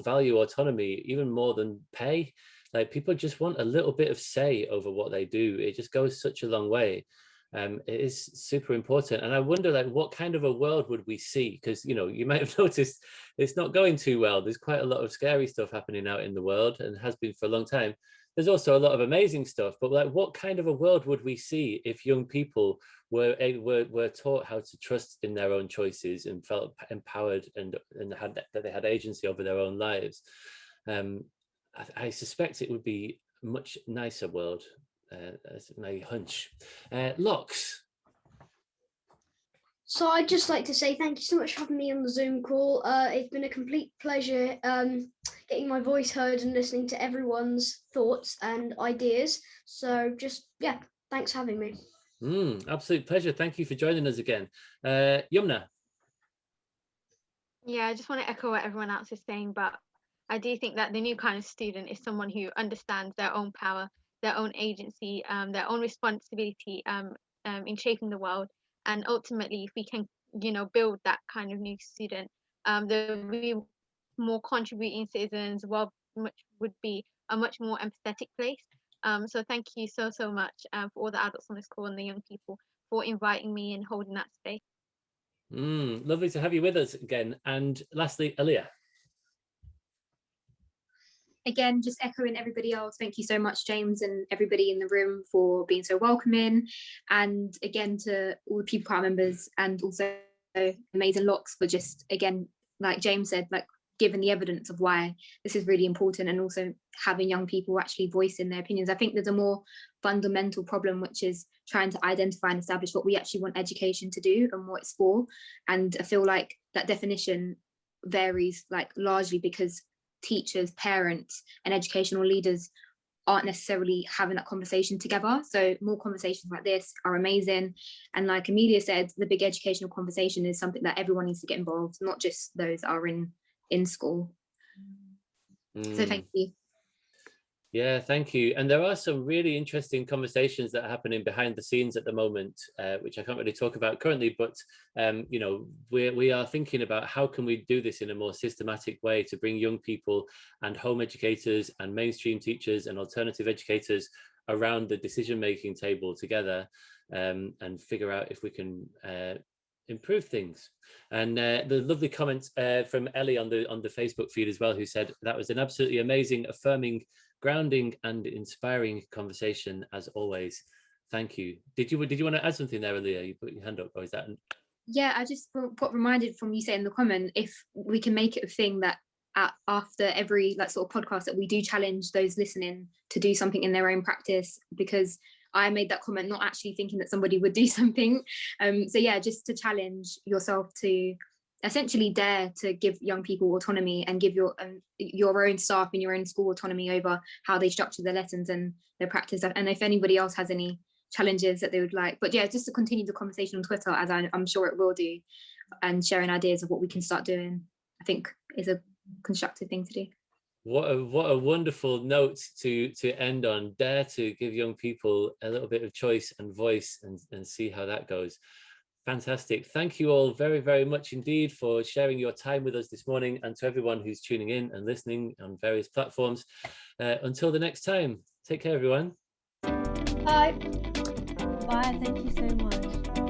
value autonomy even more than pay. Like, people just want a little bit of say over what they do. It just goes such a long way. It is super important. And I wonder, like, what kind of a world would we see? Because, you might have noticed it's not going too well. There's quite a lot of scary stuff happening out in the world, and has been for a long time. There's also a lot of amazing stuff, but like, what kind of a world would we see if young people were taught how to trust in their own choices and felt empowered and that they had agency over their own lives? I suspect it would be a much nicer world. That's my hunch. Lox. So I'd just like to say thank you so much for having me on the Zoom call. It's been a complete pleasure getting my voice heard and listening to everyone's thoughts and ideas. So just, yeah, thanks for having me. Absolute pleasure. Thank you for joining us again. Yumna. Yeah, I just want to echo what everyone else is saying, but I do think that the new kind of student is someone who understands their own power, their own agency, their own responsibility in shaping the world. And ultimately, if we can, build that kind of new student, there will be more contributing citizens. The world would be a much more empathetic place. So thank you so much for all the adults on this call and the young people for inviting me and holding that space. Lovely to have you with us again. And lastly, Aaliyah. Again, just echoing everybody else, thank you so much, James, and everybody in the room for being so welcoming. And again, to all the Pupil Power members, and also amazing Lox for just, again, like James said, like giving the evidence of why this is really important, and also having young people actually voicing their opinions. I think there's a more fundamental problem, which is trying to identify and establish what we actually want education to do and what it's for. And I feel like that definition varies, like largely because teachers, parents, and educational leaders aren't necessarily having that conversation together. So more conversations like this are amazing. And like Amelia said, the big educational conversation is something that everyone needs to get involved, not just those that are in school. So thank you. Yeah, thank you. And there are some really interesting conversations that are happening behind the scenes at the moment, which I can't really talk about currently, but we are thinking about how can we do this in a more systematic way to bring young people and home educators and mainstream teachers and alternative educators around the decision-making table together, and figure out if we can improve things. And the lovely comments from Ellie on the Facebook feed as well, who said that was an absolutely amazing, affirming, grounding and inspiring conversation as always. Thank you. Did you want to add something there, Aaliyah? You put your hand up, or is that? Yeah, I just got reminded from you saying in the comment, if we can make it a thing that after every like sort of podcast that we do challenge those listening to do something in their own practice, because I made that comment not actually thinking that somebody would do something. So yeah, just to challenge yourself to essentially dare to give young people autonomy and give your own staff in your own school autonomy over how they structure their lessons and their practice. And if anybody else has any challenges that they would like, but yeah, just to continue the conversation on Twitter, as I'm sure it will do, and sharing ideas of what we can start doing, I think is a constructive thing to do. What a wonderful note to end on. Dare to give young people a little bit of choice and voice, and see how that goes. Fantastic. Thank you all very, very much indeed for sharing your time with us this morning, and to everyone who's tuning in and listening on various platforms. Until the next time, take care, everyone. Bye. Bye. Thank you so much.